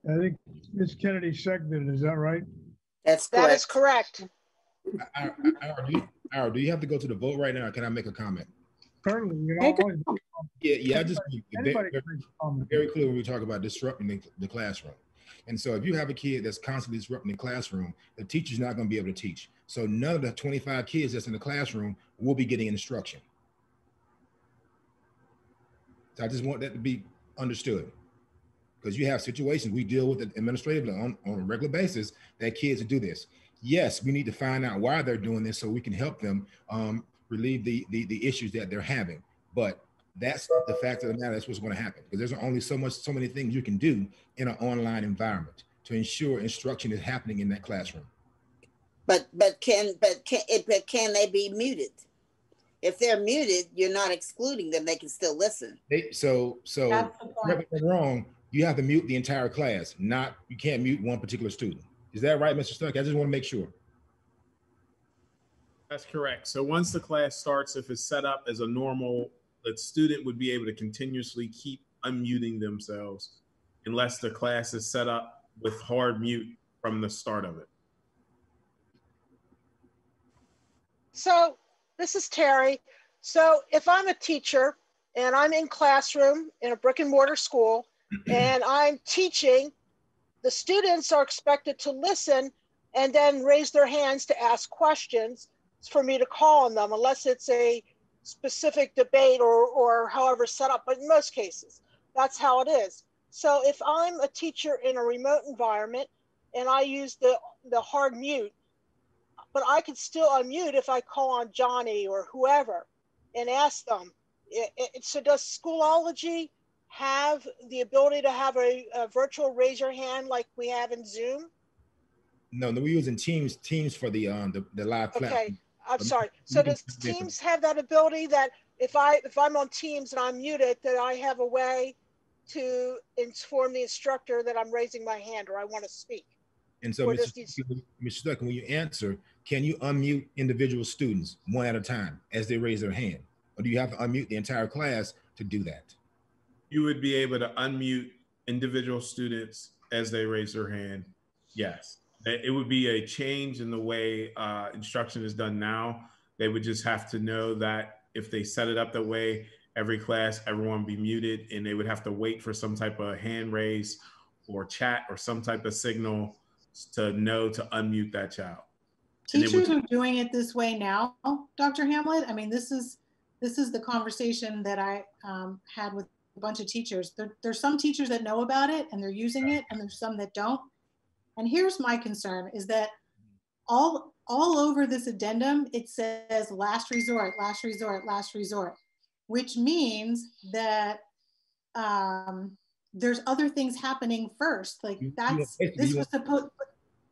I think Ms. Kennedy seconded it. Is that right? That's correct. That is correct. Do you have to go to the vote right now? Or can I make a comment? Certainly, you know. Yeah. I just be very clear when we talk about disrupting the classroom. And so if you have a kid that's constantly disrupting the classroom, the teacher's not going to be able to teach. So none of the 25 kids that's in the classroom will be getting instruction. So I just want that to be understood. Because you have situations we deal with administratively on a regular basis that kids do this. Yes, we need to find out why they're doing this so we can help them relieve the issues that they're having. But that's the fact of the matter. That's what's going to happen, because there's only so many things you can do in an online environment to ensure instruction is happening in that classroom. But can they be muted? If they're muted, you're not excluding them. They can still listen. So correct me if I'm wrong, you have to mute the entire class. You can't mute one particular student. Is that right, Mr. Stuck? I just want to make sure. That's correct. So once the class starts, if it's set up as a normal, the student would be able to continuously keep unmuting themselves unless the class is set up with hard mute from the start of it. So this is Terry. So if I'm a teacher and I'm in classroom in a brick and mortar school and I'm teaching, the students are expected to listen and then raise their hands to ask questions for me to call on them, unless it's a specific debate or however set up, but in most cases, that's how it is. So if I'm a teacher in a remote environment and I use the hard mute, but I can still unmute if I call on Johnny or whoever and ask them. So does Schoolology have the ability to have a virtual raise your hand like we have in Zoom? No, we're using Teams for the live platform. Okay, I'm sorry. So does Teams have that ability that if I'm on Teams and I'm muted, that I have a way to inform the instructor that I'm raising my hand or I want to speak? And so, Mr. Stuck, when you answer, can you unmute individual students one at a time as they raise their hand? Or do you have to unmute the entire class to do that? You would be able to unmute individual students as they raise their hand. Yes. It would be a change in the way instruction is done now. They would just have to know that if they set it up that way, every class, everyone would be muted, and they would have to wait for some type of hand raise or chat or some type of signal to know to unmute that child. Teachers are doing it this way now, Dr. Hamlet. I mean, this is the conversation that I had with a bunch of teachers. There's some teachers that know about it and they're using it, and there's some that don't. And here's my concern is that all over this addendum, it says last resort, last resort, last resort, which means that there's other things happening first. Like this was supposed,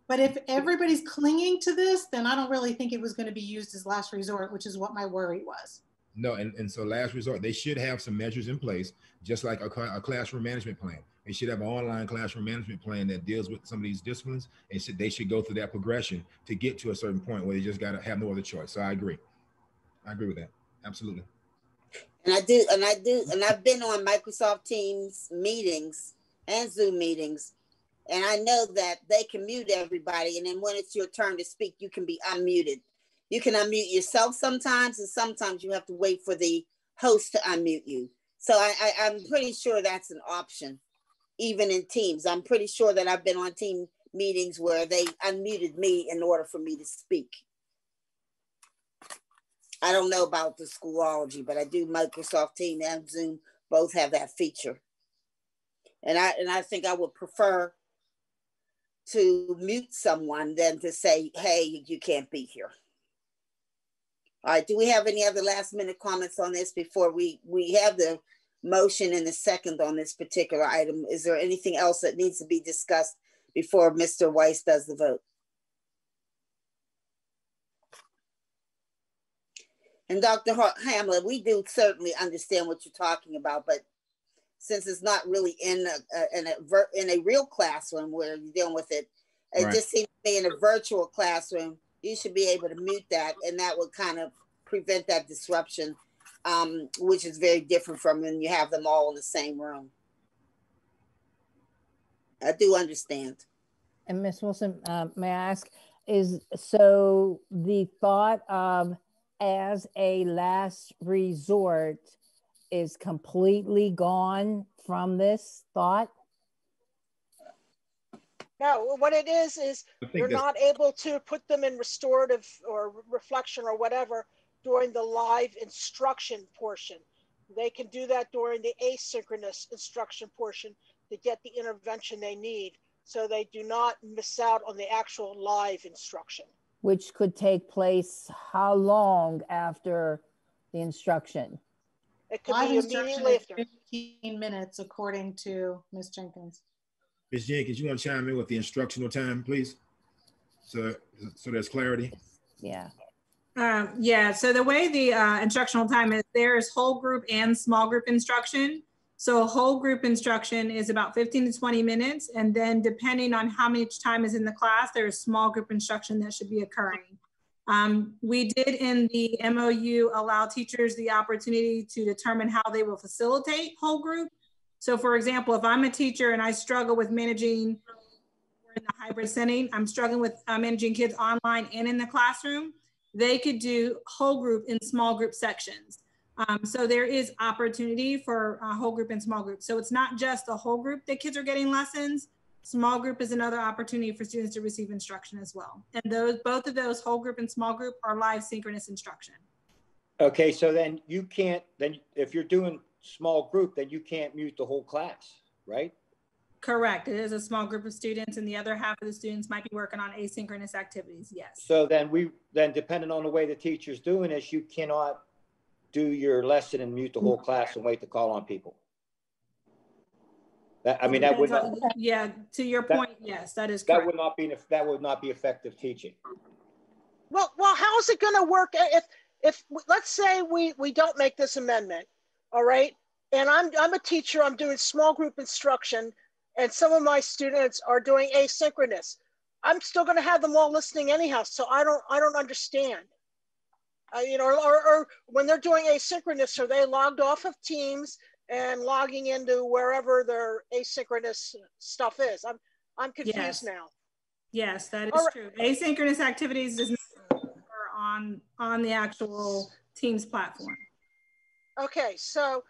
but if everybody's clinging to this, then I don't really think it was going to be used as last resort, which is what my worry was. No, and so last resort, they should have some measures in place, just like a classroom management plan. They should have an online classroom management plan that deals with some of these disciplines, and they should go through that progression to get to a certain point where they just got to have no other choice. So I agree with that. Absolutely. And I've been on Microsoft Teams meetings and Zoom meetings, and I know that they can mute everybody, and then when it's your turn to speak, you can be unmuted. You can unmute yourself sometimes, and sometimes you have to wait for the host to unmute you. So I'm pretty sure that's an option. even in Teams. I'm pretty sure that I've been on team meetings where they unmuted me in order for me to speak. I don't know about the Schoology, but I do Microsoft Teams and Zoom both have that feature. And I think I would prefer to mute someone than to say, hey, you can't be here. All right, do we have any other last minute comments on this before we have the motion and the second on this particular item? Is there anything else that needs to be discussed before Mr. Weiss does the vote? And Dr. Hamlet, we do certainly understand what you're talking about, but since it's not really in a real classroom where you're dealing with it, it just seems to me in a virtual classroom, you should be able to mute that, and that would kind of prevent that disruption, which is very different from when you have them all in the same room. I do understand. And Ms. Wilson, may I ask, so the thought of as a last resort is completely gone from this thought? No, what it is you're not able to put them in restorative or reflection or whatever during the live instruction portion. They can do that during the asynchronous instruction portion to get the intervention they need, so they do not miss out on the actual live instruction. Which could take place how long after the instruction? It could be immediately after. 15 minutes, according to Ms. Jenkins. Ms. Jenkins, you want to chime in with the instructional time, please? So there's clarity. Yeah. Yeah, so the way the instructional time is, there's whole group and small group instruction. So whole group instruction is about 15 to 20 minutes. And then depending on how much time is in the class, there's small group instruction that should be occurring. We did in the MOU allow teachers the opportunity to determine how they will facilitate whole group. So for example, if I'm a teacher and I struggle with managing, we're in the hybrid setting, I'm struggling with managing kids online and in the classroom, they could do whole group in small group sections. So there is opportunity for whole group and small group. So it's not just the whole group that kids are getting lessons. Small group is another opportunity for students to receive instruction as well. And both of those, whole group and small group, are live synchronous instruction. Okay, so then you can't, if you're doing small group, then you can't mute the whole class, right? Correct. It is a small group of students, and the other half of the students might be working on asynchronous activities. Yes. So then depending on the way the teacher's doing this, you cannot do your lesson and mute the whole class and wait to call on people. That would not. Yeah, to your point, yes, that is correct. That would not be effective teaching. Well, how is it going to work if let's say we don't make this amendment, all right? And I'm a teacher. I'm doing small group instruction, and some of my students are doing asynchronous. I'm still going to have them all listening anyhow. So I don't understand. Or when they're doing asynchronous, are they logged off of Teams and logging into wherever their asynchronous stuff is? I'm confused now. Yes, that is true. Asynchronous activities does not occur on the actual Teams platform. Okay, so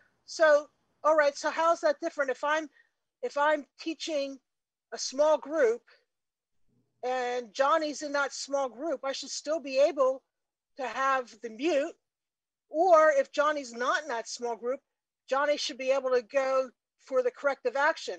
all right. So how's that different? If I'm teaching a small group and Johnny's in that small group, I should still be able to have the mute. Or if Johnny's not in that small group, Johnny should be able to go for the corrective action.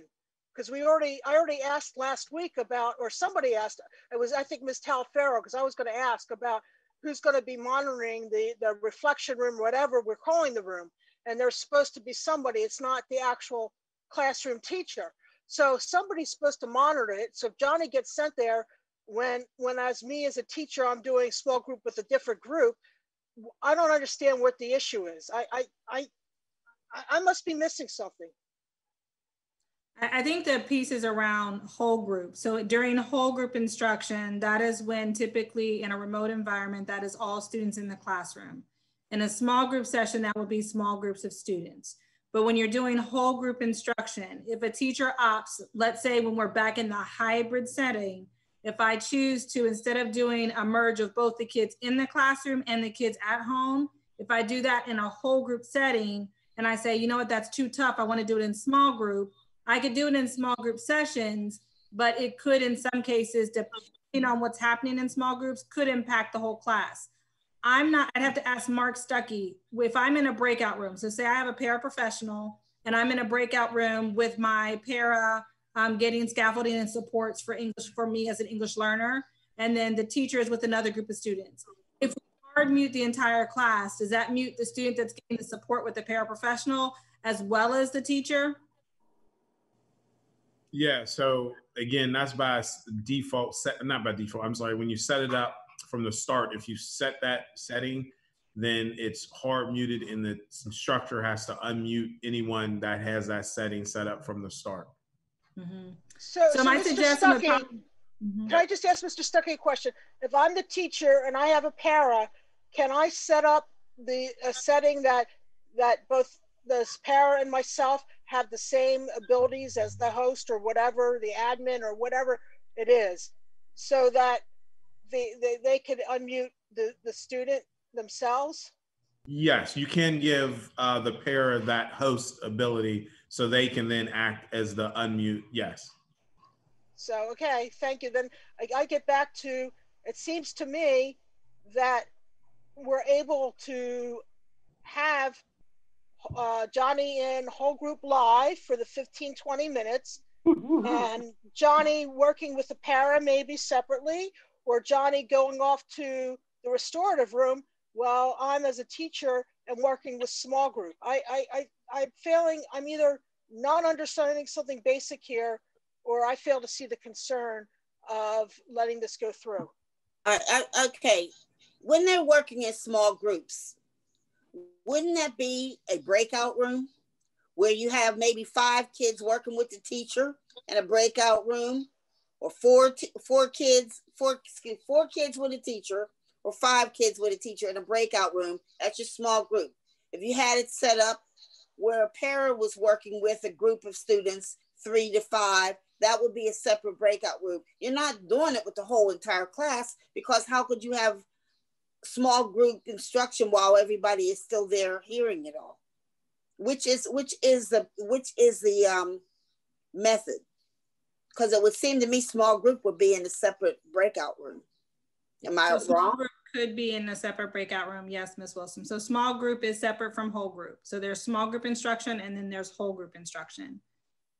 Because I already asked last week about, or somebody asked, it was, I think, Ms. Talferro, because I was going to ask about who's going to be monitoring the reflection room, whatever we're calling the room. And there's supposed to be somebody, it's not the actual classroom teacher. So somebody's supposed to monitor it. So if Johnny gets sent there, when as me as a teacher, I'm doing small group with a different group, I don't understand what the issue is. I must be missing something. I think the piece is around whole group. So during whole group instruction, that is when typically in a remote environment, that is all students in the classroom. In a small group session, that will be small groups of students. But when you're doing whole group instruction, if a teacher opts, let's say when we're back in the hybrid setting, if I choose to, instead of doing a merge of both the kids in the classroom and the kids at home, if I do that in a whole group setting and I say, you know what, that's too tough, I want to do it in small group, I could do it in small group sessions, but it could, in some cases, depending on what's happening in small groups, could impact the whole class. I'd have to ask Mark Stuckey, if I'm in a breakout room, so say I have a paraprofessional and I'm in a breakout room with my para getting scaffolding and supports for English for me as an English learner, and then the teacher is with another group of students. If we hard mute the entire class, does that mute the student that's getting the support with the paraprofessional as well as the teacher? Yeah, so again, that's by default, not by default, I'm sorry, when you set it up from the start, if you set that setting, then it's hard muted and the instructor has to unmute anyone that has that setting set up from the start. Mm-hmm. So my Mr. Stuckey, can I just ask Mr. Stuckey a question? If I'm the teacher and I have a para, can I set up a setting that both the para and myself have the same abilities as the host or whatever, the admin or whatever it is, so that they could unmute the student themselves? Yes, you can give the para that host ability so they can then act as the unmute, yes. So, okay, thank you. Then I get back to, it seems to me that we're able to have Johnny in whole group live for the 15-20 minutes and Johnny working with the para maybe separately, or Johnny going off to the restorative room while I'm as a teacher and working with small group. I'm either not understanding something basic here, or I fail to see the concern of letting this go through. Okay, when they're working in small groups, wouldn't that be a breakout room where you have maybe 5 kids working with the teacher in a breakout room, or four kids with a teacher, or 5 kids with a teacher in a breakout room? That's your small group. If you had it set up where a para was working with a group of students, 3 to 5, that would be a separate breakout room. You're not doing it with the whole entire class, because how could you have small group instruction while everybody is still there hearing it all? Which is the method? Because it would seem to me small group would be in a separate breakout room. Am I wrong? Small group could be in a separate breakout room. Yes, Ms. Wilson. So small group is separate from whole group. So there's small group instruction and then there's whole group instruction.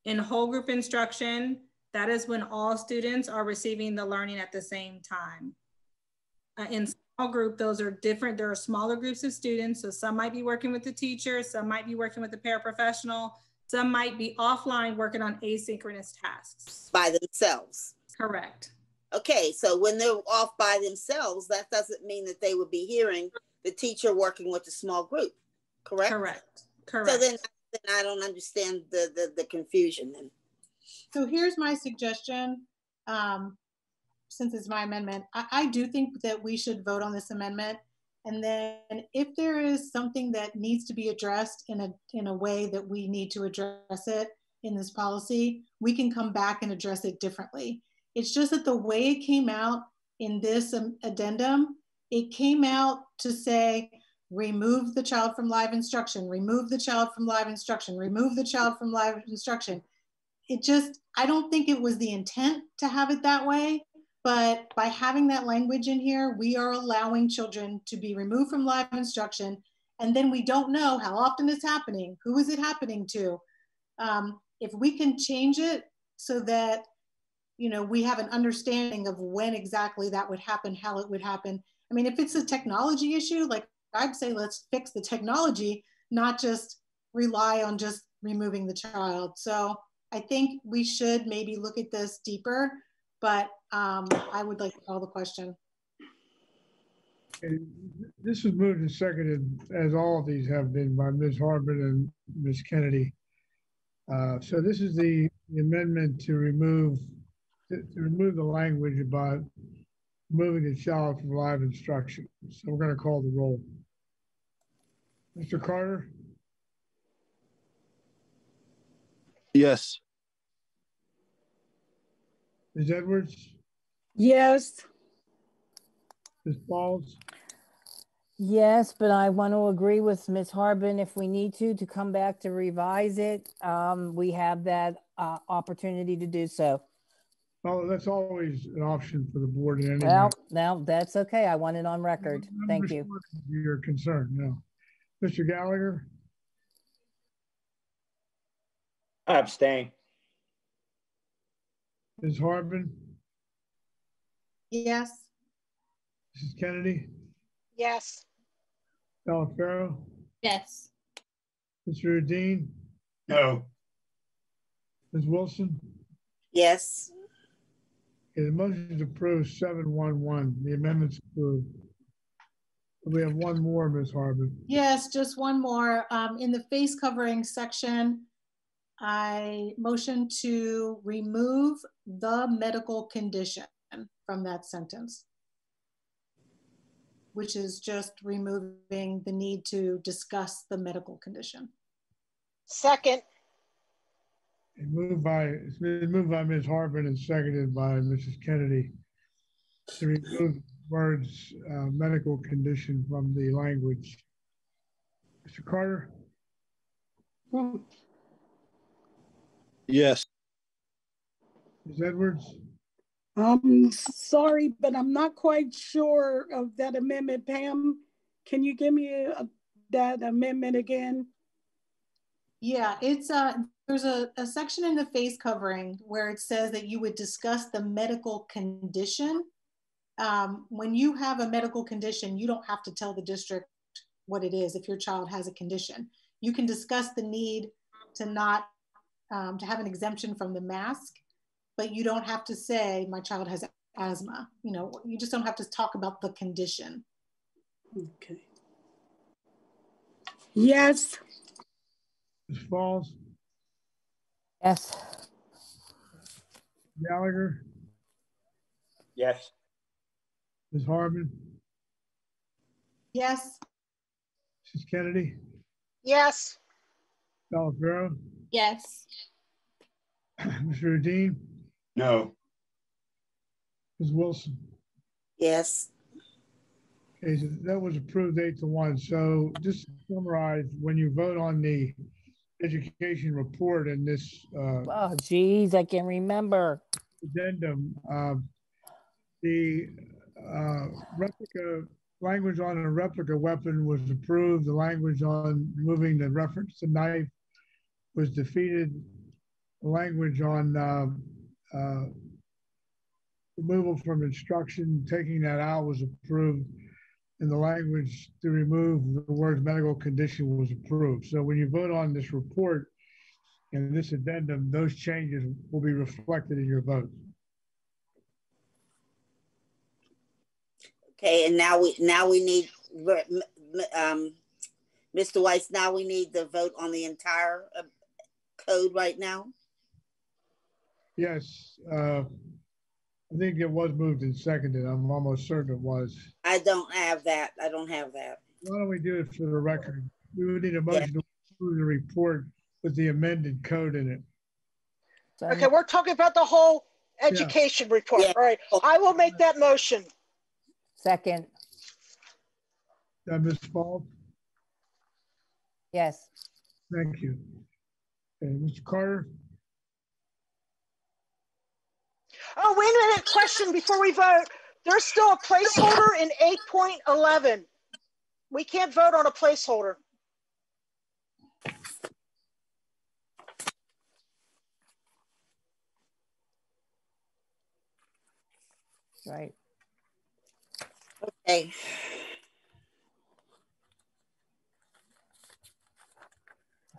In whole group instruction, that is when all students are receiving the learning at the same time. In small group, those are different. There are smaller groups of students. So some might be working with the teacher, some might be working with the paraprofessional, some might be offline working on asynchronous tasks. By themselves. Correct. Okay, so when they're off by themselves, that doesn't mean that they would be hearing the teacher working with a small group, correct? Correct. Correct. So then I don't understand the confusion then. So here's my suggestion. Since it's my amendment, I do think that we should vote on this amendment. And then if there is something that needs to be addressed in a way that we need to address it in this policy, we can come back and address it differently. It's just that the way it came out in this addendum, it came out to say, remove the child from live instruction, remove the child from live instruction, remove the child from live instruction. I don't think it was the intent to have it that way, but by having that language in here, we are allowing children to be removed from live instruction. And then we don't know how often it's happening. Who is it happening to? If we can change it so that, we have an understanding of when exactly that would happen, how it would happen. I mean, if it's a technology issue, like I'd say, let's fix the technology, not just rely on just removing the child. So I think we should maybe look at this deeper, but I would like to call the question. This was moved and seconded, as all of these have been, by Ms. Harbin and Ms. Kennedy. So this is the amendment to remove the language about moving the child from live instruction. So we're going to call the roll. Mr. Carter? Yes. Ms. Edwards? Yes. Ms. Pauls? Yes, but I want to agree with Ms. Harbin if we need to come back to revise it. We have that opportunity to do so. Well, that's always an option for the board in any Well, matter. now that's okay. I want it on record. Thank you. Your concern, no. Mr. Gallagher? I abstain. Ms. Harbin? Yes. Mrs. Kennedy? Yes. Delafaro? Yes. Mr. Udine? No. Ms. Wilson? Yes. Okay, the motion is approved 7-1-1. The amendment's approved. We have one more, Ms. Harbin. Yes, just one more. In the face covering section, I motion to remove the medical condition from that sentence, which is just removing the need to discuss the medical condition. Second. It's been moved by Ms. Harbin and seconded by Mrs. Kennedy to remove words medical condition from the language. Mr. Carter? Yes. Ms. Edwards? I'm sorry, but I'm not quite sure of that amendment. Pam, can you give me that amendment again? Yeah, it's there's a section in the face covering where it says that you would discuss the medical condition. When you have a medical condition, you don't have to tell the district what it is if your child has a condition. You can discuss the need to not, to have an exemption from the mask, but you don't have to say my child has asthma. You know, you just don't have to talk about the condition. Okay. Yes. Ms. Falls? Yes. Gallagher? Yes. Ms. Harbin? Yes. Mrs. Kennedy? Yes. Delafaro? Yes. Mr. Udine? No. Ms. Wilson? Yes. Okay, so that was approved 8-1. So just to summarize, when you vote on the education report in this Oh, geez, I can remember. addendum, the replica language on a replica weapon was approved. The language on removing the reference to knife was defeated. The language on removal from instruction, taking that out, was approved. And the language to remove the words medical condition was approved. So when you vote on this report and this addendum, those changes will be reflected in your vote. Okay, and now we need Mr. Weiss. Now we need the vote on the entire code right now. Yes, I think it was moved and seconded. I'm almost certain it was. I don't have that. I don't have that. Why don't we do it for the record? We would need a motion to approve the report with the amended code in it. Okay, we're talking about the whole education report. Yeah. All right, I will make that motion. Second. Ms. Falk? Yes. Thank you. Okay, Mr. Carter? Oh, wait a minute, question before we vote. There's still a placeholder in 8.11. We can't vote on a placeholder. Right. Okay.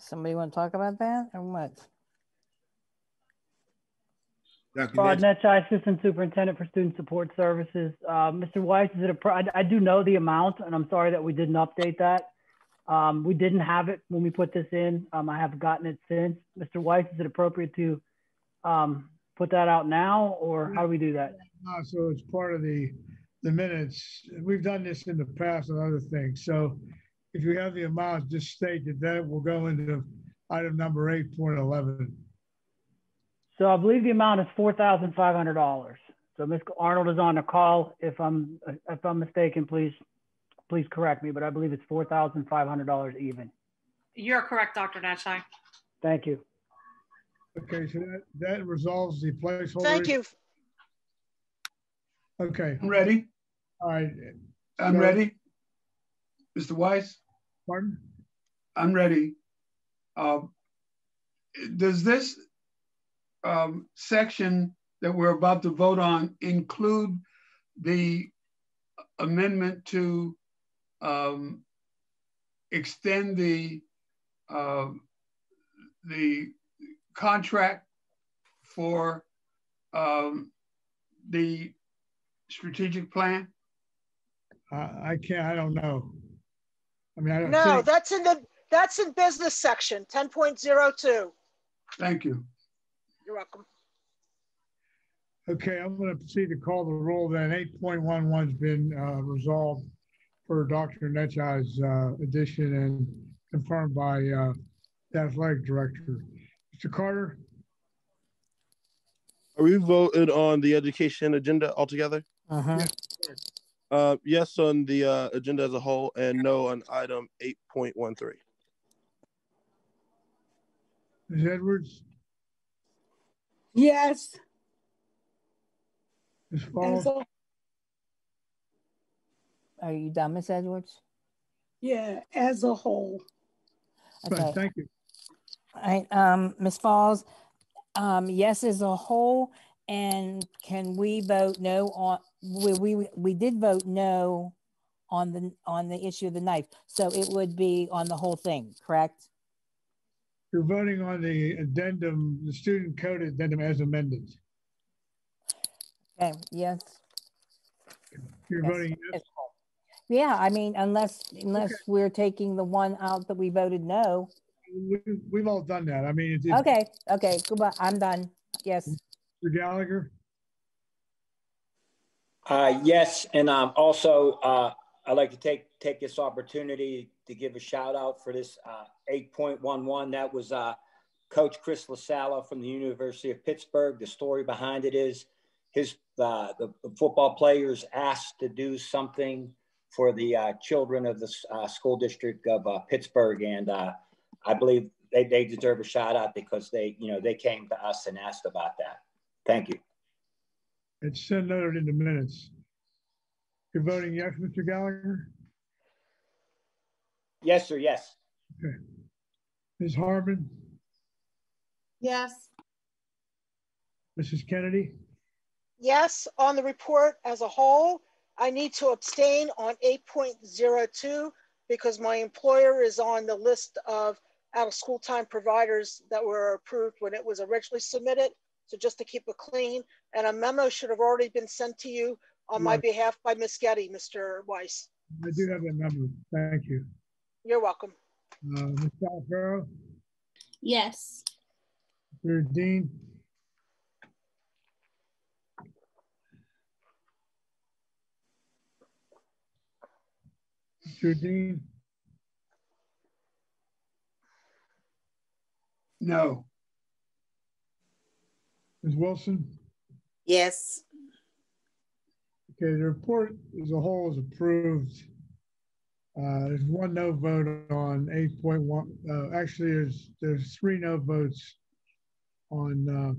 Somebody want to talk about that or what? Rod Netchai, Assistant Superintendent for Student Support Services. Mr. Weiss, is it I do know the amount, and I'm sorry that we didn't update that. We didn't have it when we put this in. I have gotten it since. Mr. Weiss, is it appropriate to put that out now, or how do we do that? So it's part of the minutes. We've done this in the past on other things. So if you have the amount, just state that that will go into item number 8.11. So I believe the amount is $4,500. So Ms. Arnold is on the call. If I'm mistaken, please correct me, but I believe it's $4,500 even. You're correct, Dr. Netchai. Thank you. Okay, so that resolves the placeholder. Thank you. Okay. I'm ready. All right. I'm ready. Mr. Weiss? Pardon? I'm ready. Does this section that we're about to vote on include the amendment to extend the contract for the strategic plan? I don't know. I mean, I don't No, think... that's in business section 10.02. Thank you. You're welcome. Okay, I'm going to proceed to call the roll. Then 8.11 has been resolved for Dr. Netchai's addition and confirmed by the athletic director. Mr. Carter? Are we voted on the education agenda altogether? Yes on the agenda as a whole and no on item 8.13. Ms. Edwards? Yes. Ms. Falls? Are you done, Ms. Edwards? Yeah, as a whole. Okay. Thank you. All right, Ms. Falls, yes as a whole, and can we vote no on, we did vote no on the issue of the knife, so it would be on the whole thing, correct? You're voting on the addendum, the student code addendum as amended. Okay, yes. You're voting yes? Yeah, I mean, unless we're taking the one out that we voted no. We've all done that. I mean, okay, goodbye. I'm done. Yes. Mr. Gallagher? Yes, and also I'd like to take this opportunity to give a shout out for this 8.11. That was Coach Chris LaSalla from the University of Pittsburgh. The story behind it is the football players asked to do something for the children of the school district of Pittsburgh, and I believe they deserve a shout out because they came to us and asked about that. Thank you. It's noted in the minutes. You're voting yes, Mr. Gallagher? Yes, sir, yes. Okay. Ms. Harbin? Yes. Mrs. Kennedy? Yes, on the report as a whole. I need to abstain on 8.02 because my employer is on the list of out of school time providers that were approved when it was originally submitted. So just to keep it clean, and a memo should have already been sent to you on my behalf by Ms. Getty, Mr. Weiss. I do have that number. Thank you. You're welcome. Ms. Alfaro? Yes. Mr. Dean? Mr. Dean? No. Ms. Wilson? Yes. Okay, the report as a whole is approved. There's one no vote on 8.1. Actually, there's 3 no votes on,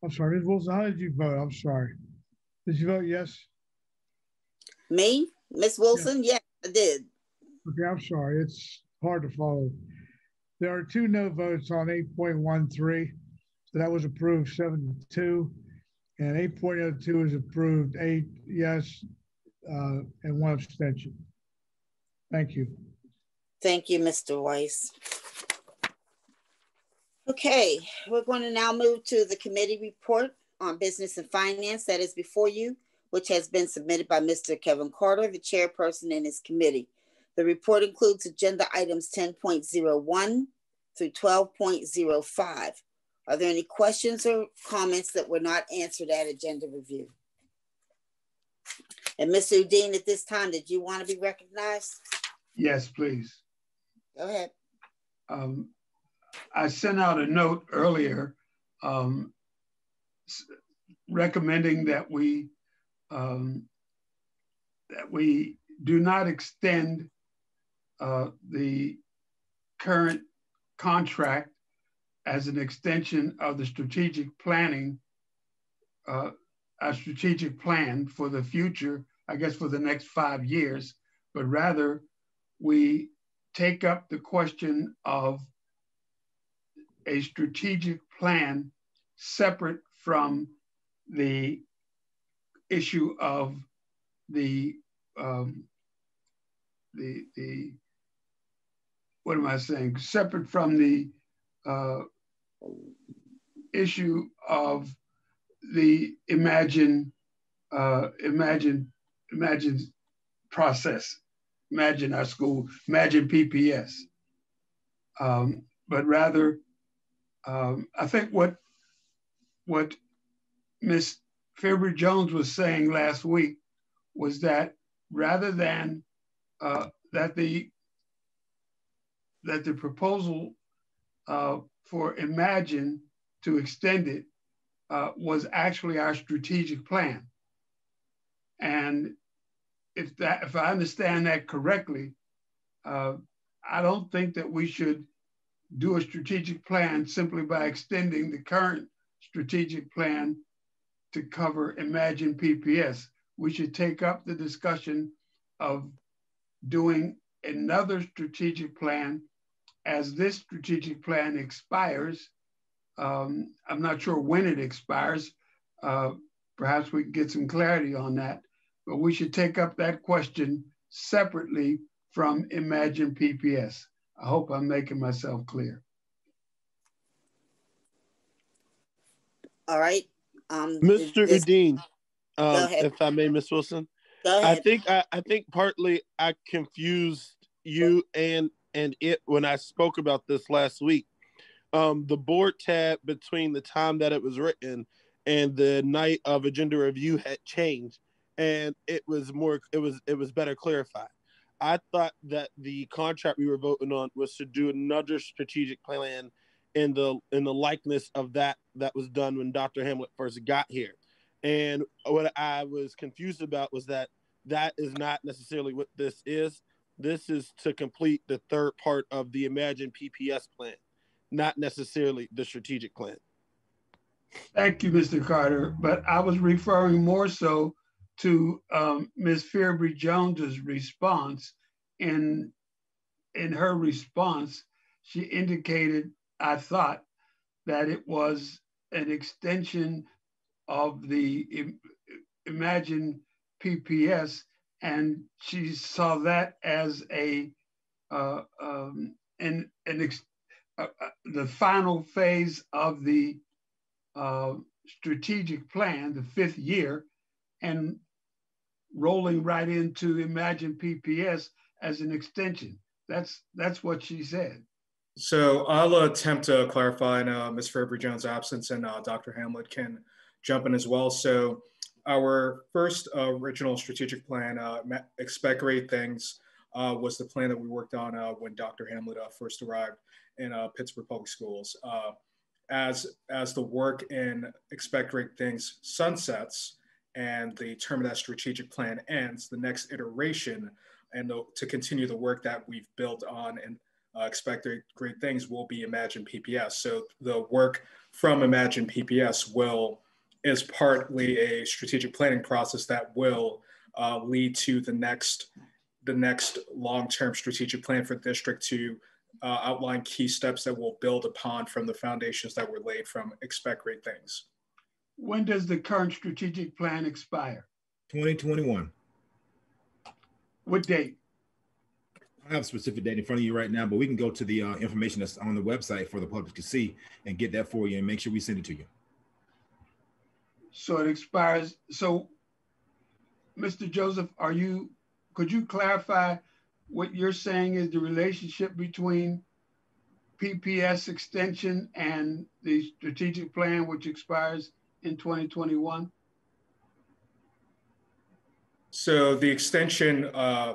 I'm sorry, Ms. Wilson, how did you vote? I'm sorry. Did you vote yes? Me? Ms. Wilson? Yes, I did. Okay, I'm sorry. It's hard to follow. There are 2 no votes on 8.13. So that was approved 7-2. And 8.02 is approved 8 yes and 1 abstention. Thank you. Thank you, Mr. Weiss. Okay, we're going to now move to the committee report on business and finance that is before you, which has been submitted by Mr. Kevin Carter, the chairperson in his committee. The report includes agenda items 10.01 through 12.05. Are there any questions or comments that were not answered at agenda review? And Mr. Udine, at this time, did you want to be recognized? Yes, please. Go ahead. I sent out a note earlier recommending that we do not extend the current contract as an extension of the strategic planning, our strategic plan for the future, I guess for the next 5 years, but rather we take up the question of a strategic plan separate from the issue of the what am I saying? Separate from the issue of the imagine process, imagine our school, imagine PPS. But rather, I think what Ms. Fabry Jones was saying last week was that rather than that the proposal for Imagine to extend it was actually our strategic plan. And if I understand that correctly, I don't think that we should do a strategic plan simply by extending the current strategic plan to cover Imagine PPS. We should take up the discussion of doing another strategic plan as this strategic plan expires. I'm not sure when it expires. Perhaps we can get some clarity on that, but we should take up that question separately from Imagine PPS. I hope I'm making myself clear. All right. Mr. Udine, if I may, Ms. Wilson. Go ahead. I think partly I confused you and it when I spoke about this last week. The board tab between the time that it was written and the night of agenda review had changed, and it was better clarified. I thought that the contract we were voting on was to do another strategic plan in the likeness of that was done when Dr. Hamlet first got here. And what I was confused about was that is not necessarily what this is. This is to complete the third part of the Imagine PPS plan, not necessarily the strategic plan. Thank you, Mr. Carter. But I was referring more so to Ms. Fabry Jones's response. In her response, she indicated, I thought, that it was an extension of the Imagine PPS, and she saw that as the final phase of the strategic plan, the 5th year, and rolling right into Imagine PPS as an extension. That's what she said. So I'll attempt to clarify in Ms. Fabry Jones' absence, and Dr. Hamlet can jump in as well. So our first original strategic plan, Expect Great Things, was the plan that we worked on when Dr. Hamlet first arrived in Pittsburgh Public Schools. As the work in Expect Great Things sunsets and the term of that strategic plan ends, the next iteration and to continue the work that we've built on and Expect Great Things will be Imagine PPS. So the work from Imagine PPS is partly a strategic planning process that will lead to the next long-term strategic plan for the district to outline key steps that will build upon from the foundations that were laid from Expect Great Things. When does the current strategic plan expire? 2021. What date? I don't have a specific date in front of you right now, but we can go to the information that's on the website for the public to see and get that for you and make sure we send it to you. So it expires. So, Mr. Joseph, could you clarify what you're saying is the relationship between PPS extension and the strategic plan, which expires in 2021? So the extension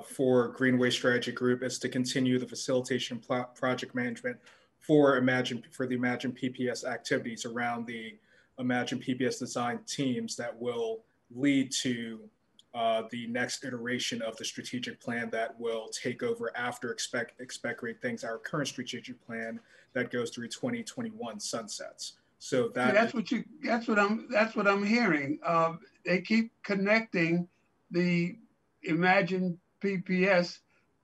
for Greenway Strategy Group is to continue the facilitation project management for the Imagine PPS activities around the Imagine PPS design teams that will lead to the next iteration of the strategic plan that will take over after expect great things, our current strategic plan that goes through 2021 sunsets. So that's what I'm hearing. They keep connecting the Imagine PPS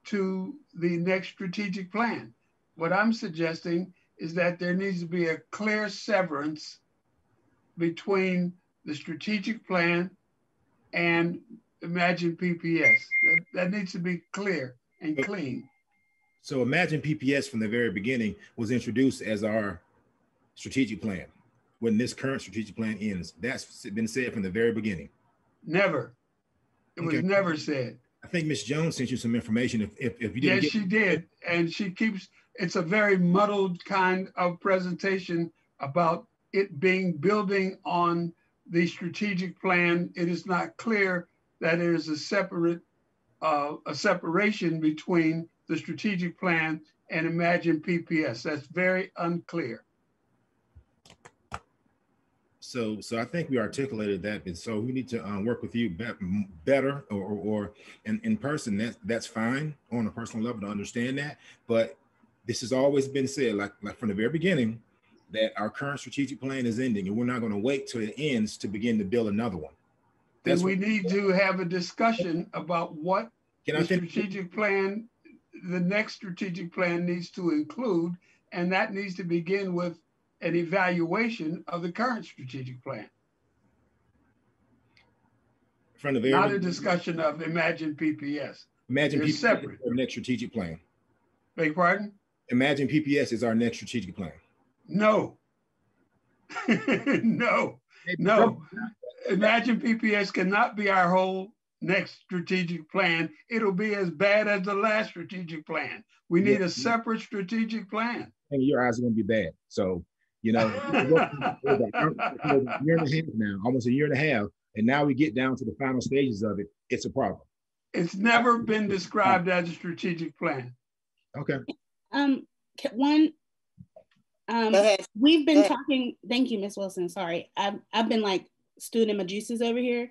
to the next strategic plan. What I'm suggesting is that there needs to be a clear severance between the strategic plan and Imagine PPS. That needs to be clear and clean. So Imagine PPS from the very beginning was introduced as our strategic plan. When this current strategic plan ends, that's been said from the very beginning. Never. It was never said. I think Ms. Jones sent you some information. If you didn't yes, she did. And she keeps, it's a very muddled kind of presentation about it being building on the strategic plan. It is not clear that there is a separation between the strategic plan and Imagine PPS. That's very unclear. So I think we articulated that, and so we need to work with you better or in person. That's fine on a personal level to understand that. But this has always been said, like from the very beginning, that our current strategic plan is ending, and we're not going to wait till it ends to begin to build another one. Then we need to have a discussion about what the strategic plan, the next strategic plan needs to include, and that needs to begin with an evaluation of the current strategic plan. From the very Not a discussion of Imagine PPS. Imagine They're PPS separate. is our next strategic plan. Beg your pardon? Imagine PPS is our next strategic plan. No. No. Imagine PPS cannot be our whole next strategic plan. It'll be as bad as the last strategic plan. We need a separate strategic plan. And your eyes are going to be bad. So, you know, a year and a half now, almost a year and a half, and now we get down to the final stages of it. It's a problem. It's never been described as a strategic plan. Okay. We've been talking. Thank you, Ms. Wilson. Sorry, I've been like stewing in my juices over here.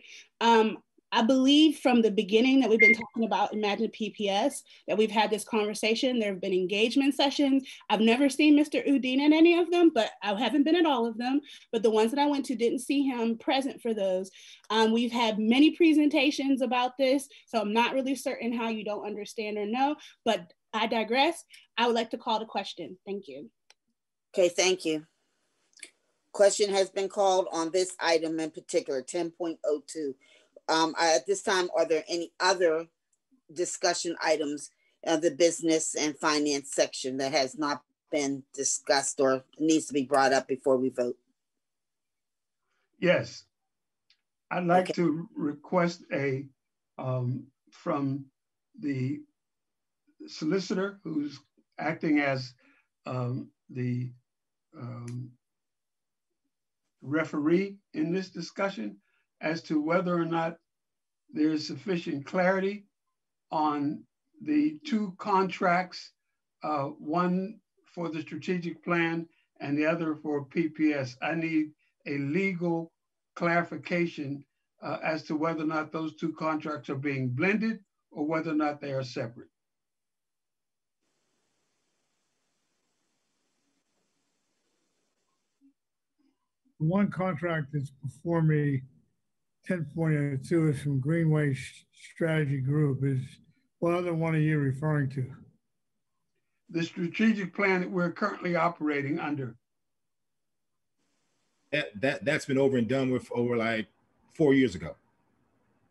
I believe from the beginning that we've been talking about Imagine PPS, that we've had this conversation. There have been engagement sessions. I've never seen Mr. Udine in any of them, but I haven't been at all of them. But the ones that I went to didn't see him present for those. We've had many presentations about this, so I'm not really certain how you don't understand or know, but I digress. I would like to call the question. Thank you. Okay, thank you. Question has been called on this item in particular, 10.02. At this time, are there any other discussion items of the business and finance section that has not been discussed or needs to be brought up before we vote? Yes. I'd like to request a, from the solicitor who's acting as the referee in this discussion, as to whether or not there is sufficient clarity on the two contracts, one for the strategic plan and the other for PPS. I need a legal clarification as to whether or not those two contracts are being blended or whether or not they are separate. One contract that's before me, 10.02, is from Greenway Strategy Group. What other one are you referring to? The strategic plan that we're currently operating under. That's been over and done with over like 4 years ago,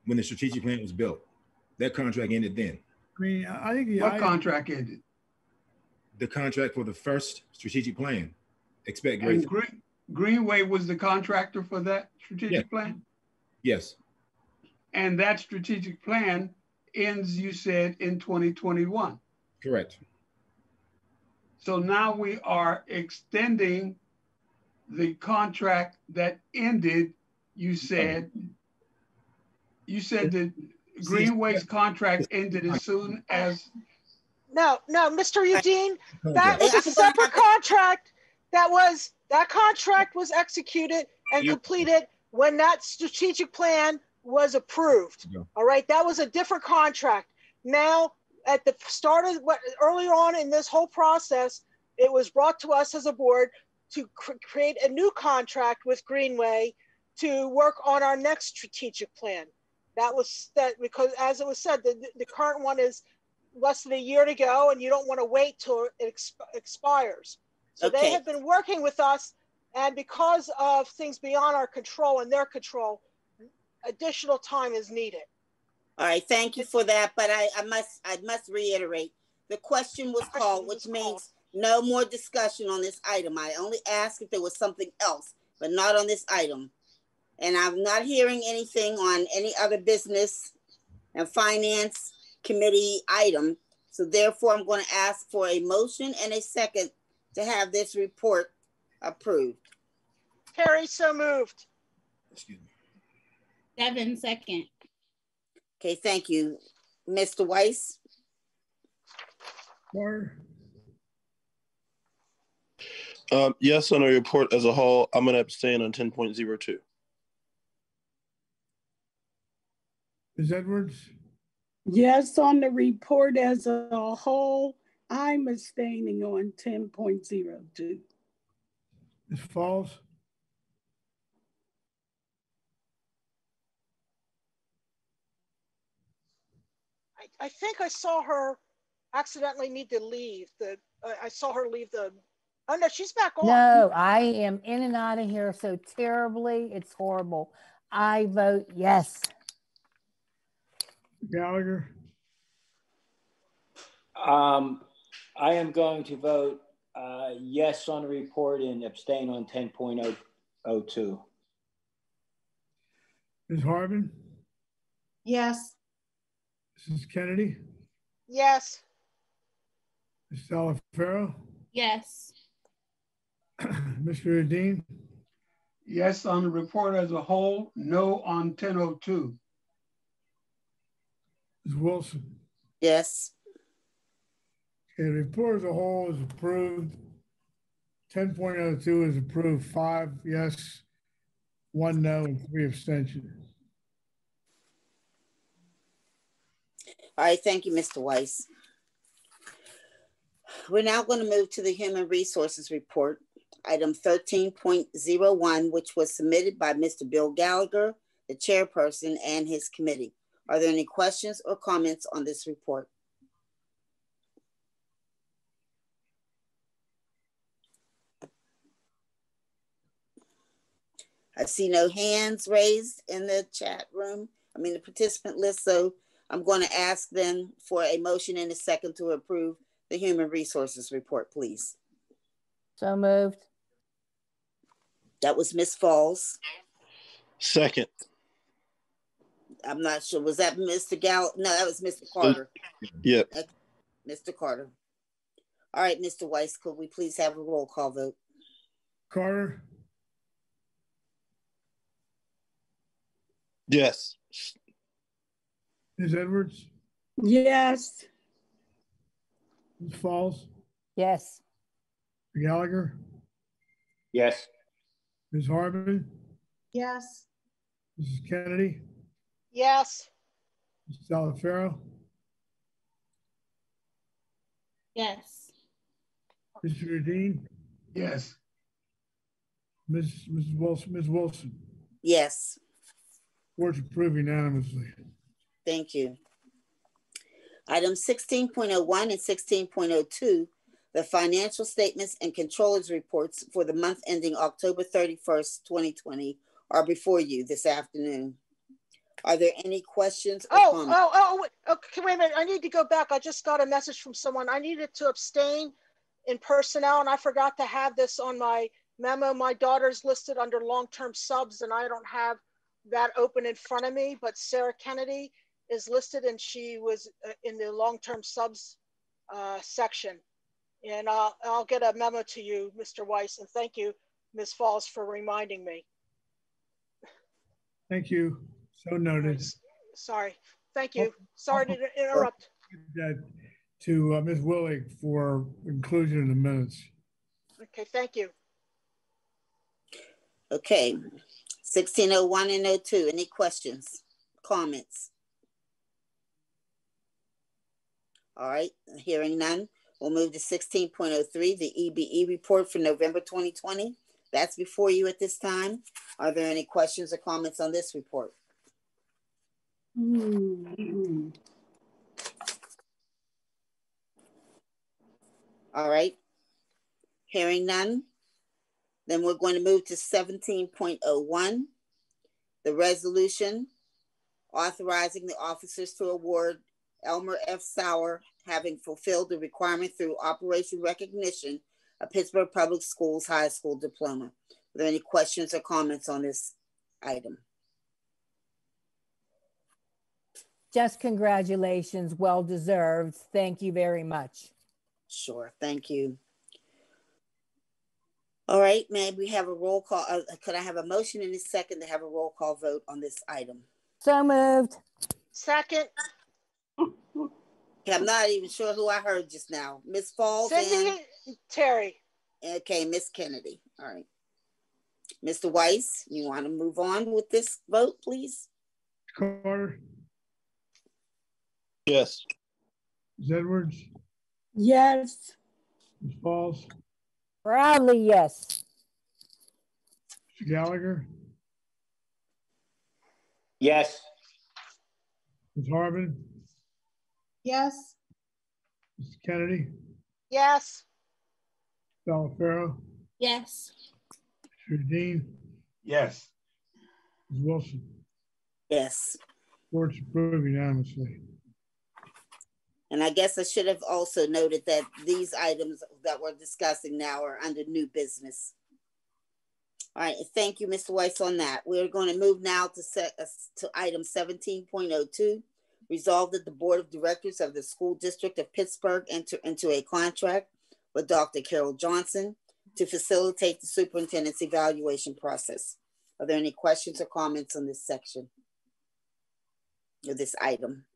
when the strategic plan was built. That contract ended then. I mean, I think what contract ended? The contract for the first strategic plan. Expect great. Greenway was the contractor for that strategic plan? Yes. And that strategic plan ends, you said, in 2021. Correct. So now we are extending the contract that ended, you said that Greenway's contract ended as soon as. No, Mr. Udine, that was a separate contract. That contract was executed and completed when that strategic plan was approved. All right, that was a different contract. Now, at the start of earlier on in this whole process, it was brought to us as a board to create a new contract with Greenway to work on our next strategic plan. That was that because, as it was said, the current one is less than a year to go, and you don't want to wait till it expires. So they have been working with us, and because of things beyond our control and their control, additional time is needed. All right, thank you for that. But I must reiterate, the question was called, which means no more discussion on this item. I only asked if there was something else, but not on this item. And I'm not hearing anything on any other business and finance committee item. So therefore, I'm going to ask for a motion and a second to have this report approved. Carrie, so moved. Excuse me. Devin, second. Okay, thank you. Mr. Weiss? Yes, on the report as a whole. I'm going to abstain on 10.02. Ms. Edwards? Yes, on the report as a whole. I'm abstaining on 10.02. Ms. Falls? I think I saw her accidentally need to leave. I saw her leave the. Oh no, she's back on. No, I am in and out of here so terribly. It's horrible. I vote yes. Gallagher? I am going to vote yes on the report and abstain on 10.02. Ms. Harbin? Yes. Mrs. Kennedy? Yes. Ms. Salafaro? Yes. Mr. Dean? Yes on the report as a whole, no on 1002. Ms. Wilson? Yes. Okay, the report as a whole is approved. 10.02 is approved, 5 yes, 1 no, and 3 abstentions. All right, thank you, Mr. Weiss. We're now going to move to the Human Resources Report, item 13.01, which was submitted by Mr. Bill Gallagher, the chairperson, and his committee. Are there any questions or comments on this report? I see no hands raised in the chat room. The participant list. So I'm going to ask then for a motion and a second to approve the Human Resources Report, please. So moved. That was Ms. Falls. Second. I'm not sure. Was that Mr. Gall? No, that was Mr. Carter. Yep. Okay. Mr. Carter. All right, Mr. Weiss, could we please have a roll call vote? Carter? Yes. Ms. Edwards? Yes. Ms. Falls? Yes. Gallagher? Yes. Ms. Harbin? Yes. Mrs. Kennedy? Yes. Ms. Salafaro? Yes. Mr. Dean? Yes. Ms. Wilson? Yes. Board's approved unanimously. Thank you. Item 16.01 and 16.02, the financial statements and controllers reports for the month ending October 31st, 2020 are before you this afternoon. Are there any questions or comments? Wait a minute. I need to go back. I just got a message from someone. I needed to abstain in personnel, and I forgot to have this on my memo. My daughter's listed under long-term subs, and I don't have that open in front of me, but Sarah Kennedy is listed, and she was in the long-term subs section. And I'll get a memo to you, Mr. Weiss, and thank you, Ms. Falls, for reminding me. Thank you. So noted. Sorry. Thank you. Sorry to interrupt. To Ms. Willig for inclusion in the minutes. Okay, thank you. Okay, 1601 and 02, any questions? comments? All right, hearing none, we'll move to 16.03, the EBE report for November 2020. That's before you at this time. Are there any questions or comments on this report? All right, hearing none, then we're going to move to 17.01, the resolution authorizing the officers to award Elmer F. Sauer, having fulfilled the requirement through Operation Recognition, a Pittsburgh Public Schools high school diploma. Are there any questions or comments on this item? Just congratulations, well deserved. Thank you very much. Sure, thank you. All right, may we have a roll call? Could I have a motion in a second to have a roll call vote on this item? So moved. Second. Okay, I'm not even sure who I heard just now. Ms. Falls Cindy and Terry. Okay, Ms. Kennedy. All right. Mr. Weiss, you want to move on with this vote, please? Carter? Yes. Ms. Edwards? Yes. Ms. Falls? Proudly yes. Mr. Gallagher? Yes. Ms. Harbin? Yes. Mr. Kennedy? Yes. Salafaro? Yes. Mr. Dean? Yes. Ms. Wilson? Yes. Board's approved unanimously. And I guess I should have also noted that these items that we're discussing now are under new business. All right, thank you, Mr. Weiss, on that. We're going to move now to item 17.02. Resolved that the Board of Directors of the School District of Pittsburgh enter into a contract with Dr. Carol Johnson to facilitate the superintendent's evaluation process. Are there any questions or comments on this section or this item?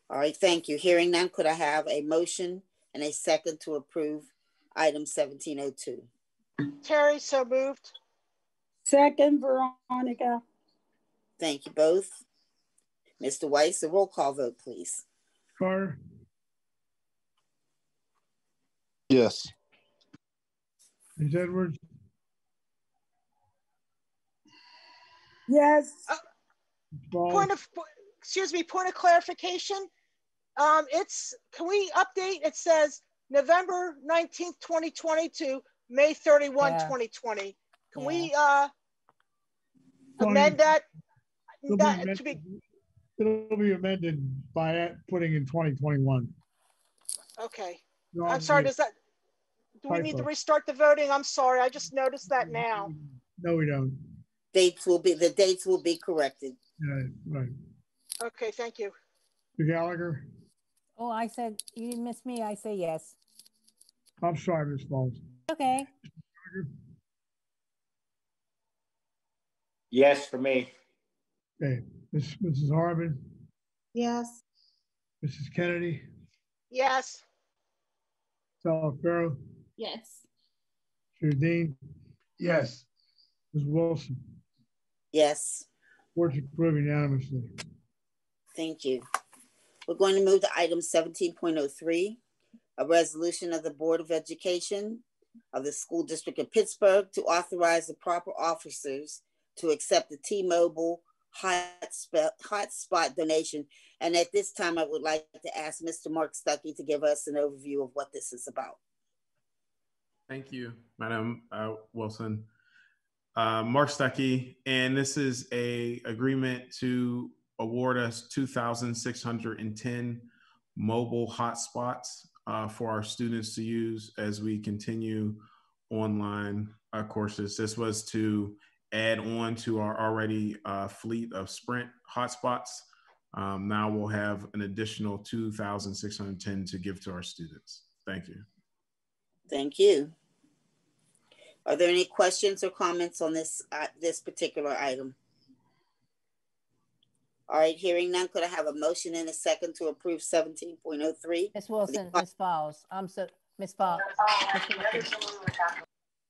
All right, thank you. Hearing none, could I have a motion and a second to approve item 1702? Terry, so moved. Second, Veronica. Thank you both. Mr. Weiss, a roll call vote, please. Carter? Yes. Ms. Edwards? Yes. Point of clarification. Can we update? It says November 19th, 2020 to May 31, 2020. Can we amend that? It'll be amended by putting in 2021. Okay. No, I'm sorry, do we need to restart the voting? I'm sorry, I just noticed that now. No, we don't. The dates will be corrected. Yeah, right. Okay, thank you. Mr. Gallagher? Oh, I said, you didn't miss me. I say yes. I'm sorry, Ms. Falls. Okay. Yes, for me. Okay. Mrs. Harbin? Yes. Mrs. Kennedy? Yes. Salafaro? Yes. Mr. Dean? Yes. Ms. Wilson? Yes. Board's approved unanimously. Thank you. We're going to move to item 17.03, a resolution of the Board of Education of the School District of Pittsburgh to authorize the proper officers to accept the T-Mobile hotspot donation. And at this time, I would like to ask Mr. Mark Stuckey to give us an overview of what this is about. Thank you, Madam Wilson. Mark Stuckey, and this is an agreement to award us 2,610 mobile hotspots for our students to use as we continue online courses. This was to add on to our already fleet of Sprint hotspots. Now we'll have an additional 2,610 to give to our students. Thank you. Thank you. Are there any questions or comments on this particular item? All right, hearing none, could I have a motion and a second to approve 17.03? Ms. Wilson, Ms. Falls. Ms. Falls.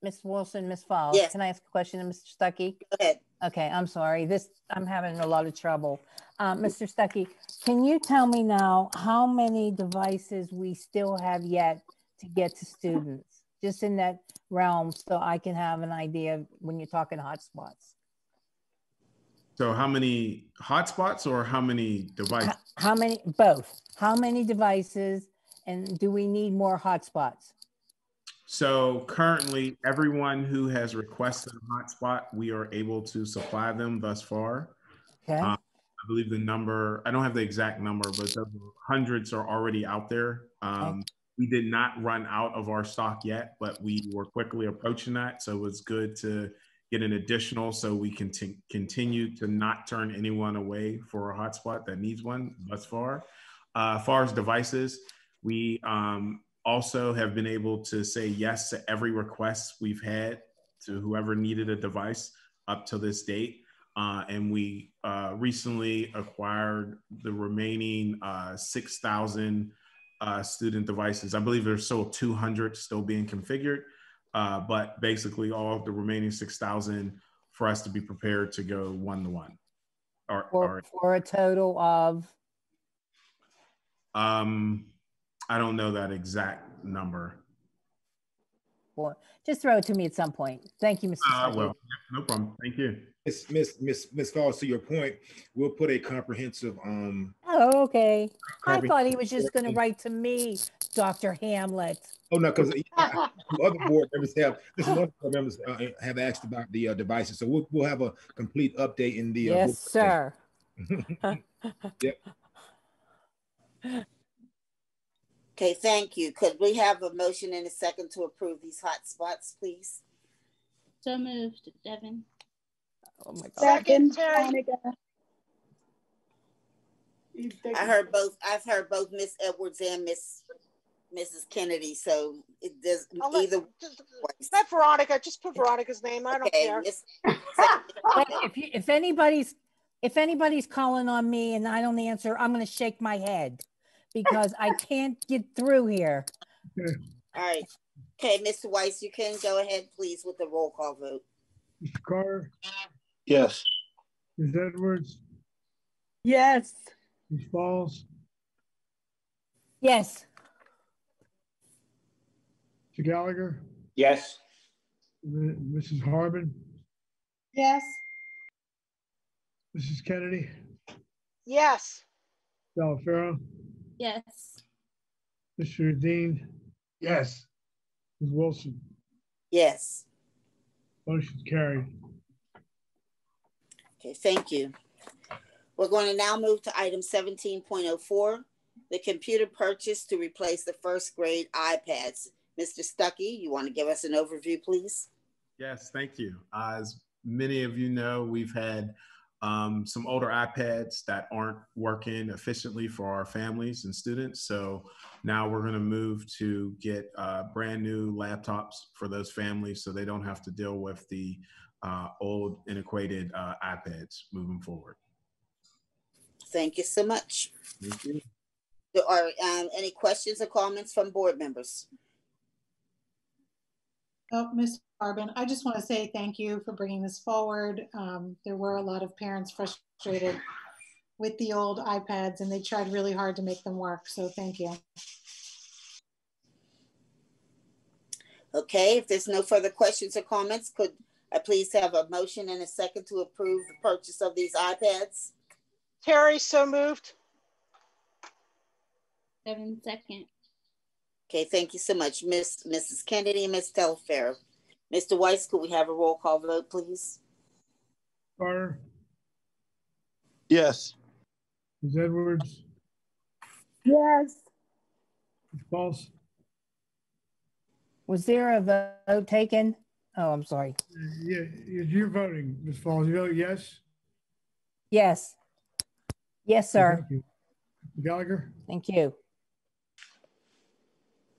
Ms. Wilson, Ms. Falls. Yes. Can I ask a question to Mr. Stuckey? Go ahead. Okay, I'm sorry. I'm having a lot of trouble. Mr. Stuckey, can you tell me now how many devices we still have yet to get to students? Just in that realm, so I can have an idea when you're talking hotspots. So how many hotspots or how many devices? How many, both. How many devices, and do we need more hotspots? So currently, everyone who has requested a hotspot, we are able to supply them thus far. Okay. I believe the number, I don't have the exact number, but hundreds are already out there. Okay. We did not run out of our stock yet, but we were quickly approaching that. So it's good to get an additional so we can continue to not turn anyone away for a hotspot that needs one thus far. As far as devices, we also have been able to say yes to every request we've had to whoever needed a device up to this date. And we recently acquired the remaining 6,000 student devices. I believe there's still 200 still being configured, but basically all of the remaining 6,000 for us to be prepared to go one-to-one. For a total of? I don't know that exact number. Well, just throw it to me at some point. Thank you, Mr. Stuckey. Well, no problem. Thank you. Miss Falls, to your point, we'll put a comprehensive Oh, okay. I thought he was just going to write to me, Dr. Hamlet. Oh no, because other board members have asked about the devices, so we'll have a complete update in the yes, sir. Yep. Okay, thank you. Could we have a motion and a second to approve these hotspots, please? So moved, Devin. Oh my God. Second, I heard both. I've heard both Miss Edwards and Mrs. Kennedy. So it does either. Let Veronica. Just put Veronica's name. I don't care. If anybody's calling on me and I don't answer, I'm going to shake my head because I can't get through here. All right. Okay, Mr. Weiss, you can go ahead, please, with the roll call vote. Mr. Carter? Yes. Ms. Edwards? Yes. Ms. Falls? Yes. Mr. Gallagher? Yes. Mrs. Harbin? Yes. Mrs. Kennedy? Yes. Delafaro? Yes. Mr. Dean? Yes. Ms. Wilson? Yes. Motion carried. Okay, thank you. We're going to now move to item 17.04, the computer purchase to replace the first grade iPads. Mr. Stuckey, you want to give us an overview, please? Yes, thank you. As many of you know, we've had some older iPads that aren't working efficiently for our families and students. So now we're going to move to get brand new laptops for those families so they don't have to deal with the old antiquated iPads moving forward. Thank you so much. Thank you. There are any questions or comments from board members? Oh, Ms. Harbin, I just want to say thank you for bringing this forward. There were a lot of parents frustrated with the old iPads and they tried really hard to make them work. So thank you. Okay, if there's no further questions or comments, could I please have a motion and a second to approve the purchase of these iPads? Terry, so moved. Devin, second. Okay, thank you so much, Mrs. Kennedy and Ms. Telfair. Mr. Weiss, could we have a roll call vote, please? Carter? Yes. Ms. Edwards? Yes. Ms. Falls? Was there a vote taken? Oh, I'm sorry. Yeah, you're voting, Ms. Falls. You vote yes? Yes. Yes, sir. Thank you. Mr. Gallagher? Thank you.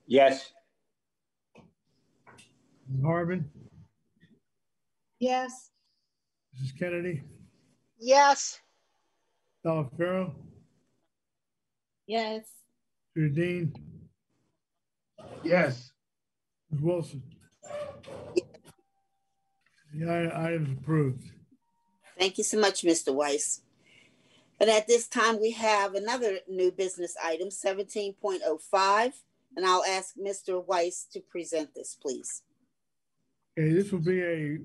Yes. Ms. Harbin? Yes. Mrs. Kennedy? Yes. Delafaro? Yes. Mr. Dean? Yes. Ms. Wilson? The item is approved. Thank you so much, Mr. Weiss. And at this time, we have another new business item, 17.05, and I'll ask Mr. Weiss to present this, please. Okay, this will be a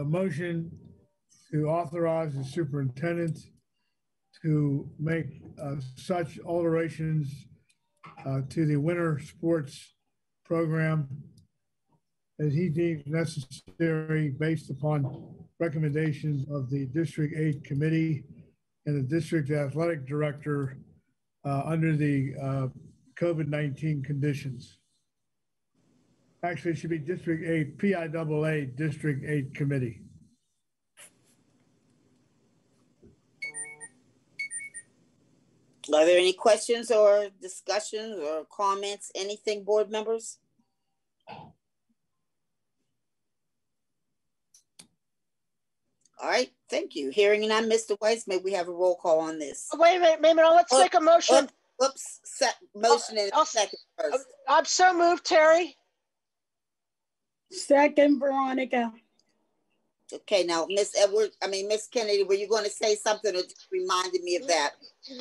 motion to authorize the superintendent to make such alterations to the winter sports program as he deems necessary based upon recommendations of the District 8 Committee and the District Athletic Director under the COVID-19 conditions. Actually, it should be District 8, PIAA District 8 Committee. Are there any questions or discussions or comments? Anything, board members? All right, thank you. Hearing none, Mr. Weiss, may we have a roll call on this? Oh, wait a minute, let's make a motion. Whoops, motion in a second first. I'm so moved, Terry. Second, Veronica. Okay, now, Miss Kennedy, were you going to say something or just reminded me of that?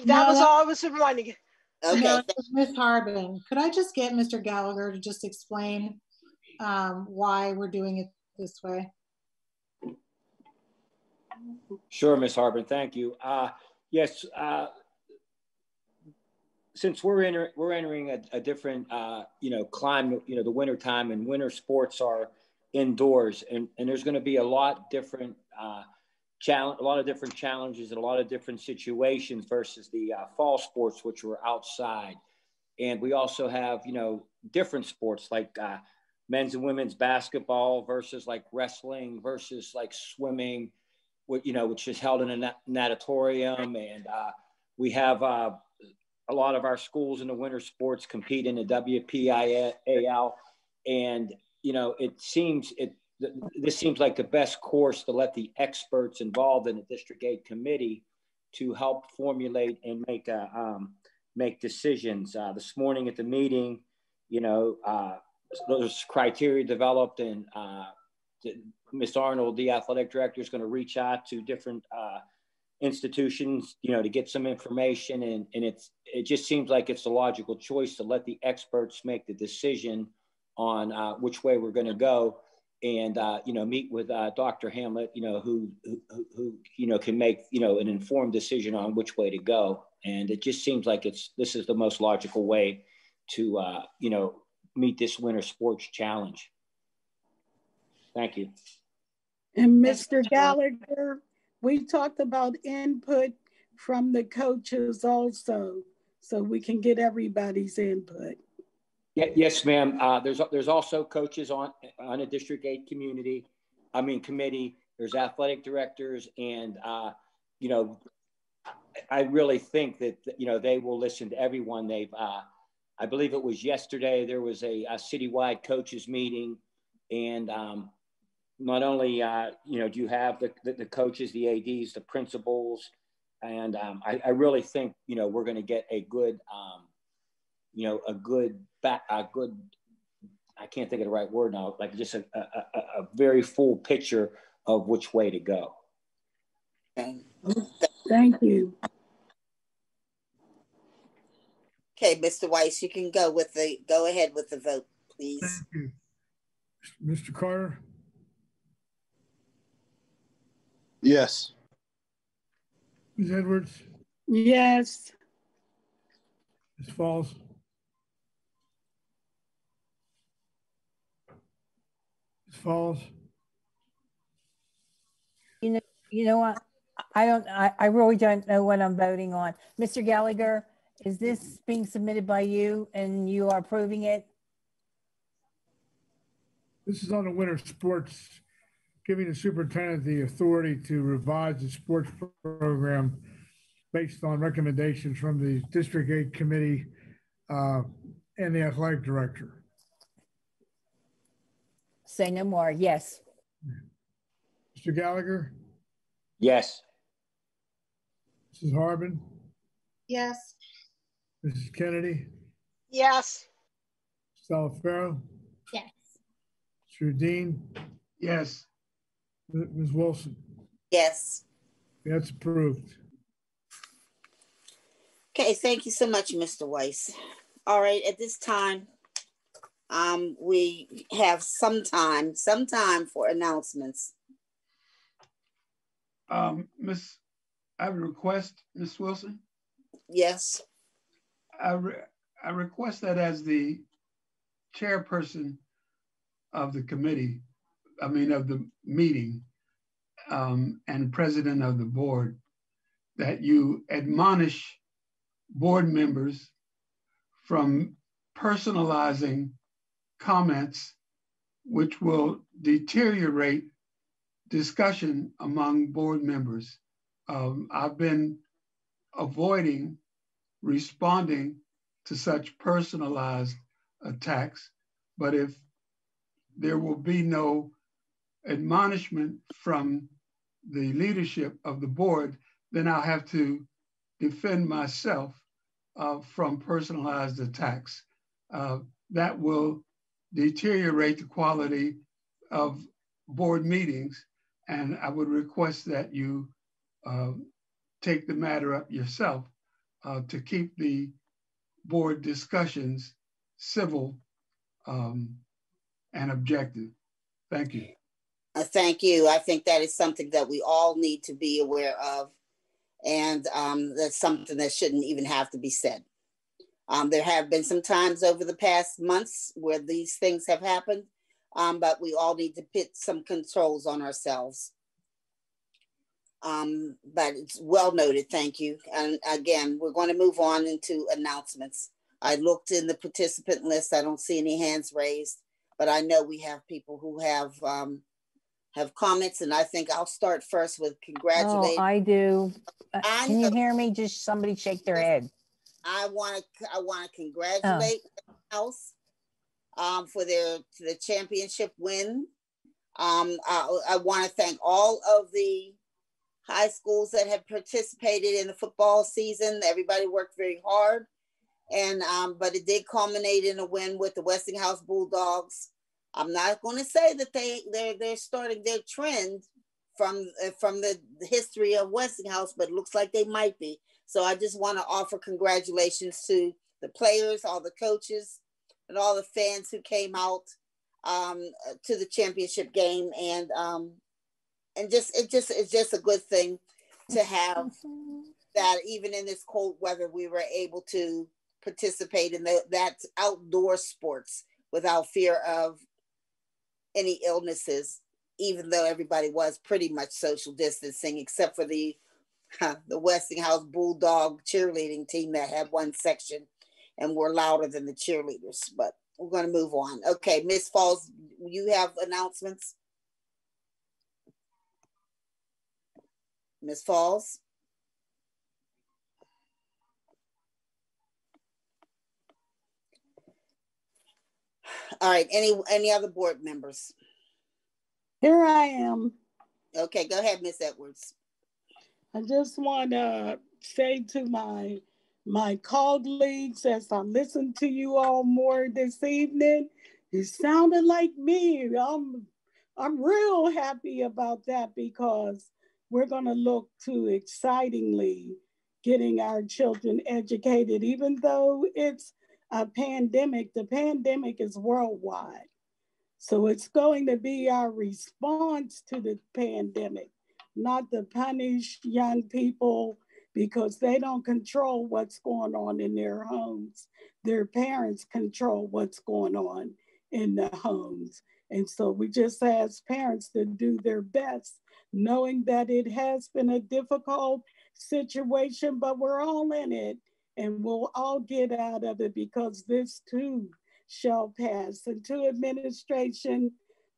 That was all I was reminding you. Okay. No, Ms. Harbin, could I just get Mr. Gallagher to just explain why we're doing it this way? Sure, Ms. Harbin, thank you. Yes, since we're entering a different climate, the winter time, and winter sports are indoors, and there's going to be a lot different a lot of different challenges and a lot of different situations versus the fall sports, which were outside. And we also have different sports like men's and women's basketball versus like wrestling versus like swimming, which is held in a natatorium. And we have a lot of our schools in the winter sports compete in the WPIAL. And, this seems like the best course to let the experts involved in the District 8 committee to help formulate and make decisions. This morning at the meeting, those criteria developed, and Ms. Arnold, the athletic director, is going to reach out to different institutions, to get some information. And it just seems like it's a logical choice to let the experts make the decision on which way we're going to go, and meet with Dr. Hamlet, who can make an informed decision on which way to go. And it just seems like this is the most logical way to meet this winter sports challenge. Thank you. And Mr. Gallagher, we talked about input from the coaches also, so we can get everybody's input. Yeah, yes, ma'am. There's also coaches on a District 8 committee. There's athletic directors, and I really think that they will listen to everyone. I believe it was yesterday there was a citywide coaches meeting, and not only do you have the coaches, the ADs, the principals, and I really think we're going to get a good I can't think of the right word now, like just a very full picture of which way to go. Thank you. Okay, Mr. Weiss, you can go ahead with the vote, please. Thank you. Mr. Carter? Yes. Ms. Edwards? Yes. Ms. Falls? Ms. Falls? You know what? I really don't know what I'm voting on. Mr. Gallagher, is this being submitted by you and you are approving it? This is on the winter sports, giving the superintendent the authority to revise the sports program based on recommendations from the District 8 committee and the athletic director. Say no more. Yes. Mr. Gallagher? Yes. Mrs. Harbin? Yes. Mrs. Kennedy? Yes. Stella Farrow? Yes. Mr. Dean? Yes. Ms. Wilson? Yes. That's approved. Okay, thank you so much, Mr. Weiss. All right, at this time, we have some time for announcements. I have a request, Ms. Wilson. Yes. I request that as the chairperson of the committee, of the meeting, and president of the board, that you admonish board members from personalizing comments which will deteriorate discussion among board members. I've been avoiding responding to such personalized attacks, but if there will be no admonishment from the leadership of the board, then I'll have to defend myself from personalized attacks. That will deteriorate the quality of board meetings, and I would request that you take the matter up yourself to keep the board discussions civil and objective. Thank you. Thank you. I think that is something that we all need to be aware of, and that's something that shouldn't even have to be said. There have been some times over the past months where these things have happened, but we all need to put some controls on ourselves. But it's well noted, thank you. And again, we're going to move on into announcements. I looked in the participant list, I don't see any hands raised, but I know we have people who have comments, and I think I'll start first with congratulating. Oh, I do. Can you hear me? Just somebody shake their head. I want to congratulate the House for the championship win. I want to thank all of the high schools that have participated in the football season. Everybody worked very hard, and but it did culminate in a win with the Westinghouse Bulldogs. I'm not going to say that they're starting their trend from the history of Westinghouse, but it looks like they might be. So I just want to offer congratulations to the players, all the coaches, and all the fans who came out to the championship game, and it's just a good thing to have that even in this cold weather we were able to participate in that outdoor sports without fear of any illnesses, even though everybody was pretty much social distancing, except for the Westinghouse Bulldog cheerleading team that had one section and were louder than the cheerleaders. But we're going to move on. Okay, Ms. Falls, you have announcements? Ms. Falls? All right, any other board members? Here I am. Okay, go ahead, Ms. Edwards. I just want to say to my colleagues, as I listen to you all more this evening, you sounded like me. I'm real happy about that, because we're going to look to excitingly getting our children educated, even though it's a pandemic. The pandemic is worldwide. So it's going to be our response to the pandemic, not to punish young people because they don't control what's going on in their homes. Their parents control what's going on in the homes. And so we just ask parents to do their best, knowing that it has been a difficult situation, but we're all in it, and we'll all get out of it, because this too shall pass. And to administration,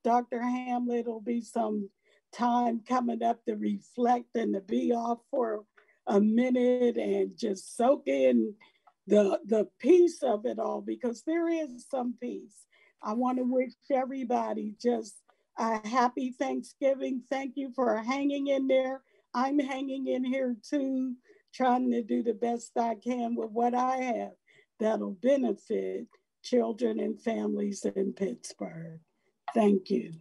Dr. Hamlet, will be some time coming up to reflect and to be off for a minute and just soak in the peace of it all, because there is some peace. I want to wish everybody just a happy Thanksgiving. Thank you for hanging in there. I'm hanging in here too, trying to do the best I can with what I have that'll benefit children and families in Pittsburgh. Thank you.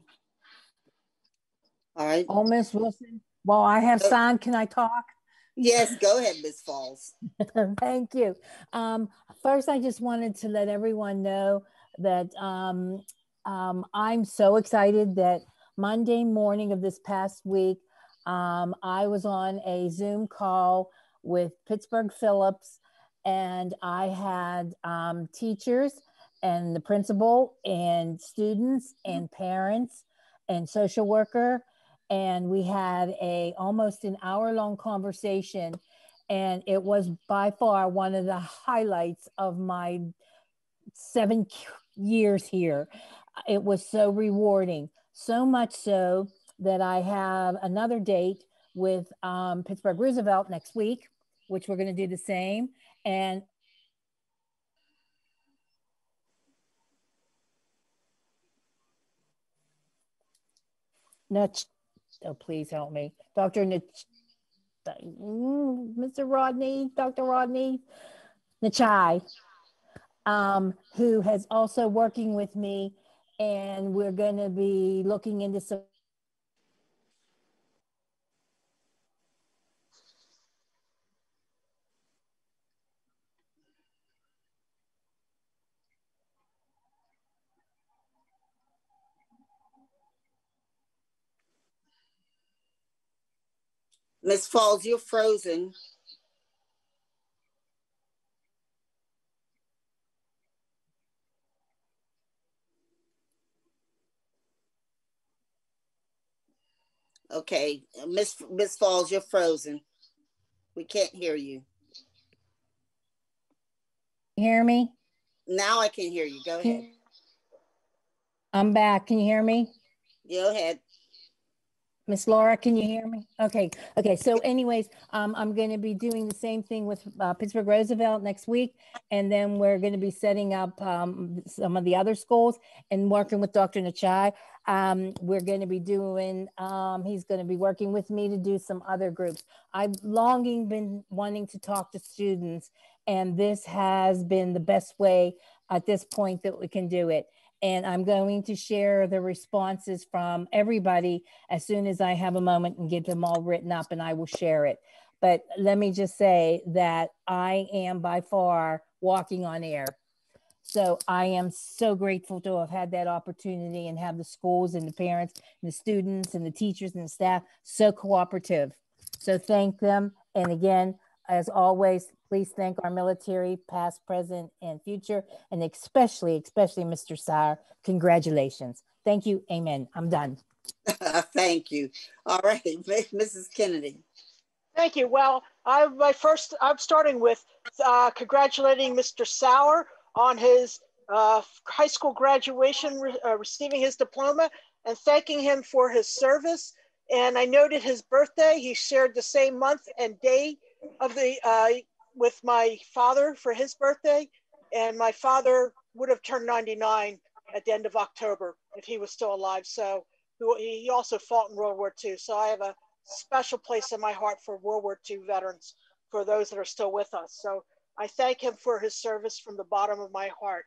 All right. Oh, Ms. Wilson, While I have signed, can I talk? Yes, go ahead, Ms. Falls. Thank you. First, I just wanted to let everyone know that I'm so excited that Monday morning of this past week, I was on a Zoom call with Pittsburgh Phillips, and I had teachers and the principal and students and parents and social worker, and we had almost an hour-long conversation, and it was by far one of the highlights of my 7 years here. It was so rewarding, so much so that I have another date with Pittsburgh Roosevelt next week, which we're going to do the same. And oh, please help me. Mr. Rodney, Dr. Rodney Nachai, who has also working with me, and we're going to be looking into some Ms. Falls, you're frozen. Okay, Miss Falls, you're frozen. We can't hear you. Hear me? Now I can hear you. Go ahead. I'm back. Can you hear me? Go ahead. Miss Laura, can you hear me? Okay. So anyways, I'm going to be doing the same thing with Pittsburgh Roosevelt next week. And then we're going to be setting up some of the other schools and working with Dr. Nachai. We're going to be doing, he's going to be working with me to do some other groups. I've longing been wanting to talk to students, and this has been the best way at this point that we can do it. And I'm going to share the responses from everybody as soon as I have a moment and get them all written up, and I will share it. But let me just say that I am by far walking on air. So I am so grateful to have had that opportunity and have the schools and the parents and the students and the teachers and the staff so cooperative. So thank them. And again, as always, please thank our military, past, present, and future, and especially Mr. Sauer. Congratulations. Thank you. Amen. I'm done. Thank you. All right, Mrs. Kennedy. Thank you. Well, I'm starting with congratulating Mr. Sauer on his high school graduation, receiving his diploma, and thanking him for his service. And I noted his birthday. He shared the same month and day of the with my father for his birthday, and my father would have turned 99 at the end of October if he was still alive. So he also fought in World War II. So I have a special place in my heart for World War II veterans, for those that are still with us. So I thank him for his service from the bottom of my heart.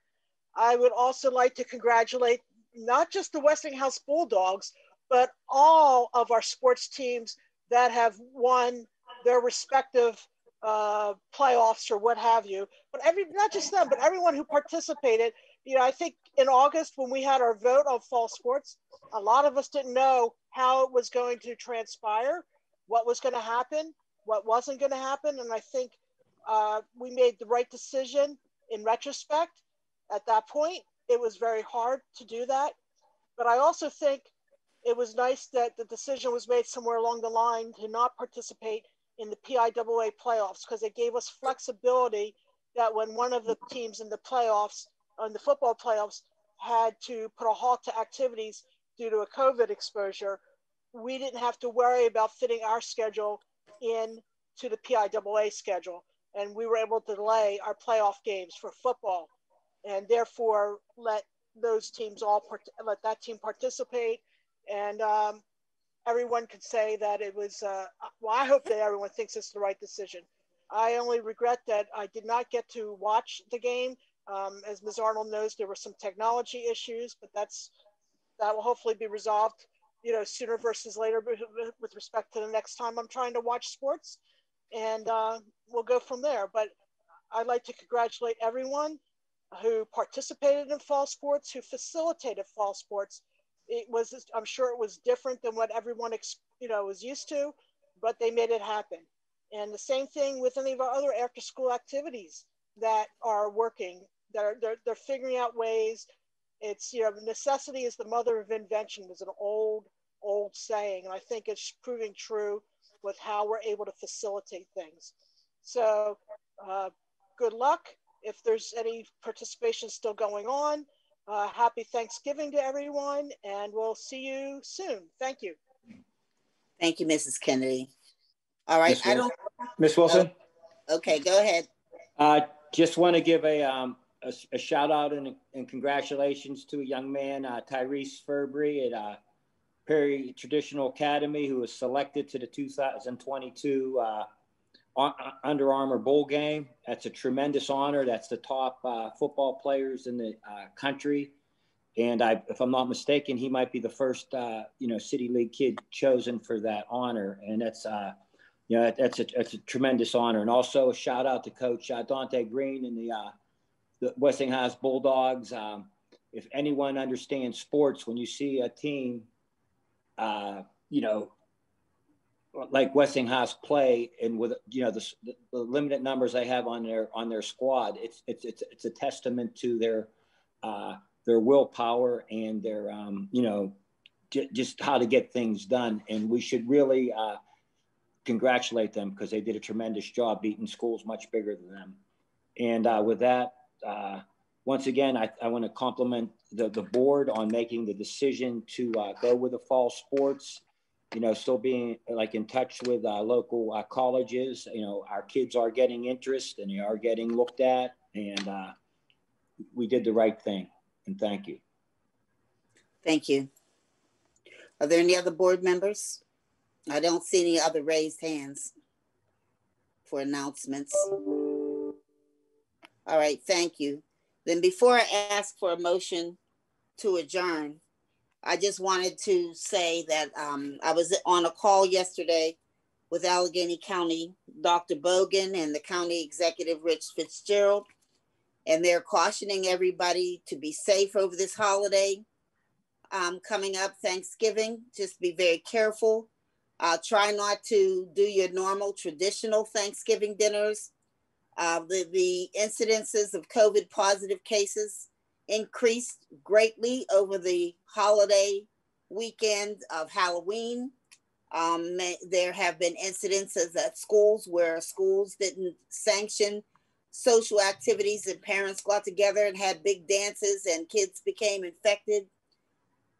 I would also like to congratulate not just the Westinghouse Bulldogs, but all of our sports teams that have won their respective playoffs or what have you. But not just them, but everyone who participated. You know, I think in August when we had our vote on fall sports, a lot of us didn't know how it was going to transpire, what was going to happen, what wasn't going to happen. And I think we made the right decision in retrospect. At that point, it was very hard to do that. But I also think it was nice that the decision was made somewhere along the line to not participate in the PIAA playoffs, because it gave us flexibility that when one of the teams in the playoffs, in the football playoffs, had to put a halt to activities due to a COVID exposure, we didn't have to worry about fitting our schedule in to the PIAA schedule. And we were able to delay our playoff games for football, and therefore let those teams let that team participate. And everyone could say that it was, well, I hope that everyone thinks it's the right decision. I only regret that I did not get to watch the game. As Ms. Arnold knows, there were some technology issues, but that will hopefully be resolved sooner versus later with respect to the next time I'm trying to watch sports, and we'll go from there. But I'd like to congratulate everyone who participated in fall sports, who facilitated fall sports. I'm sure it was different than what everyone was used to, but they made it happen. And the same thing with any of our other after school activities that are working, they're figuring out ways. It's, necessity is the mother of invention was an old saying. And I think it's proving true with how we're able to facilitate things. So good luck. If there's any participation still going on, happy Thanksgiving to everyone, and we'll see you soon. Thank you. Thank you, Mrs. Kennedy. All right, Miss Wilson. Okay, go ahead. Just want to give a shout out and congratulations to a young man, Tyrese Furbury at Perry Traditional Academy, who was selected to the 2022 Under Armour Bowl game. That's a tremendous honor. That's the top football players in the country. And if I'm not mistaken, he might be the first, City League kid chosen for that honor. And that's, that's a tremendous honor. And also a shout out to Coach Dante Green and the Westinghouse Bulldogs. If anyone understands sports, when you see a team, like Westinghouse play, and with the limited numbers they have on their squad, it's a testament to their willpower and their just how to get things done. And we should really congratulate them because they did a tremendous job beating schools much bigger than them. And with that, once again, I want to compliment the board on making the decision to go with the fall sports. Still being in touch with local colleges. Our kids are getting interest and they are getting looked at, and we did the right thing. And thank you. Thank you. Are there any other board members? I don't see any other raised hands for announcements. All right, thank you. Then before I ask for a motion to adjourn, I just wanted to say that I was on a call yesterday with Allegheny County, Dr. Bogan and the county executive, Rich Fitzgerald, and they're cautioning everybody to be safe over this holiday coming up, Thanksgiving. Just be very careful. Try not to do your normal traditional Thanksgiving dinners. The incidences of COVID positive cases increased greatly over the holiday weekend of Halloween. There have been incidences at schools where schools didn't sanction social activities and parents got together and had big dances and kids became infected.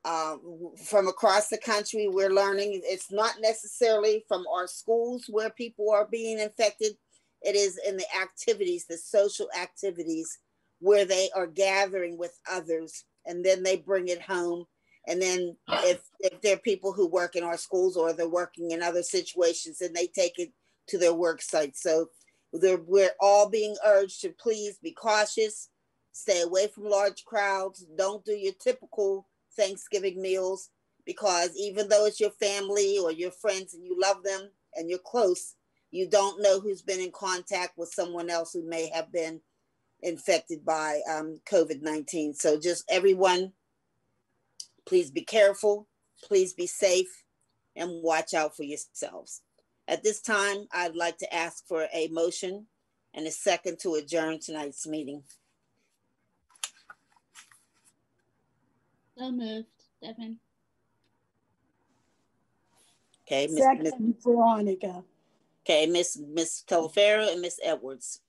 From across the country, we're learning it's not necessarily from our schools where people are being infected. It is in the activities, the social activities, where they are gathering with others and then they bring it home. And then if there are people who work in our schools or they're working in other situations, and they take it to their work sites. So we're all being urged to please be cautious, stay away from large crowds, don't do your typical Thanksgiving meals, because even though it's your family or your friends and you love them and you're close, you don't know who's been in contact with someone else who may have been infected by COVID-19. So just everyone, please be careful, please be safe, and watch out for yourselves. At this time, I'd like to ask for a motion and a second to adjourn tonight's meeting. So moved, Devin. Okay, Second, Veronica. Okay, Miss Telefaro and Miss Edwards.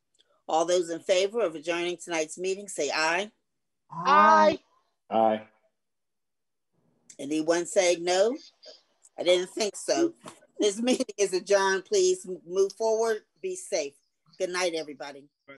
All those in favor of adjourning tonight's meeting, say aye. Aye. Aye. Anyone say no? I didn't think so. This meeting is adjourned. Please move forward. Be safe. Good night, everybody.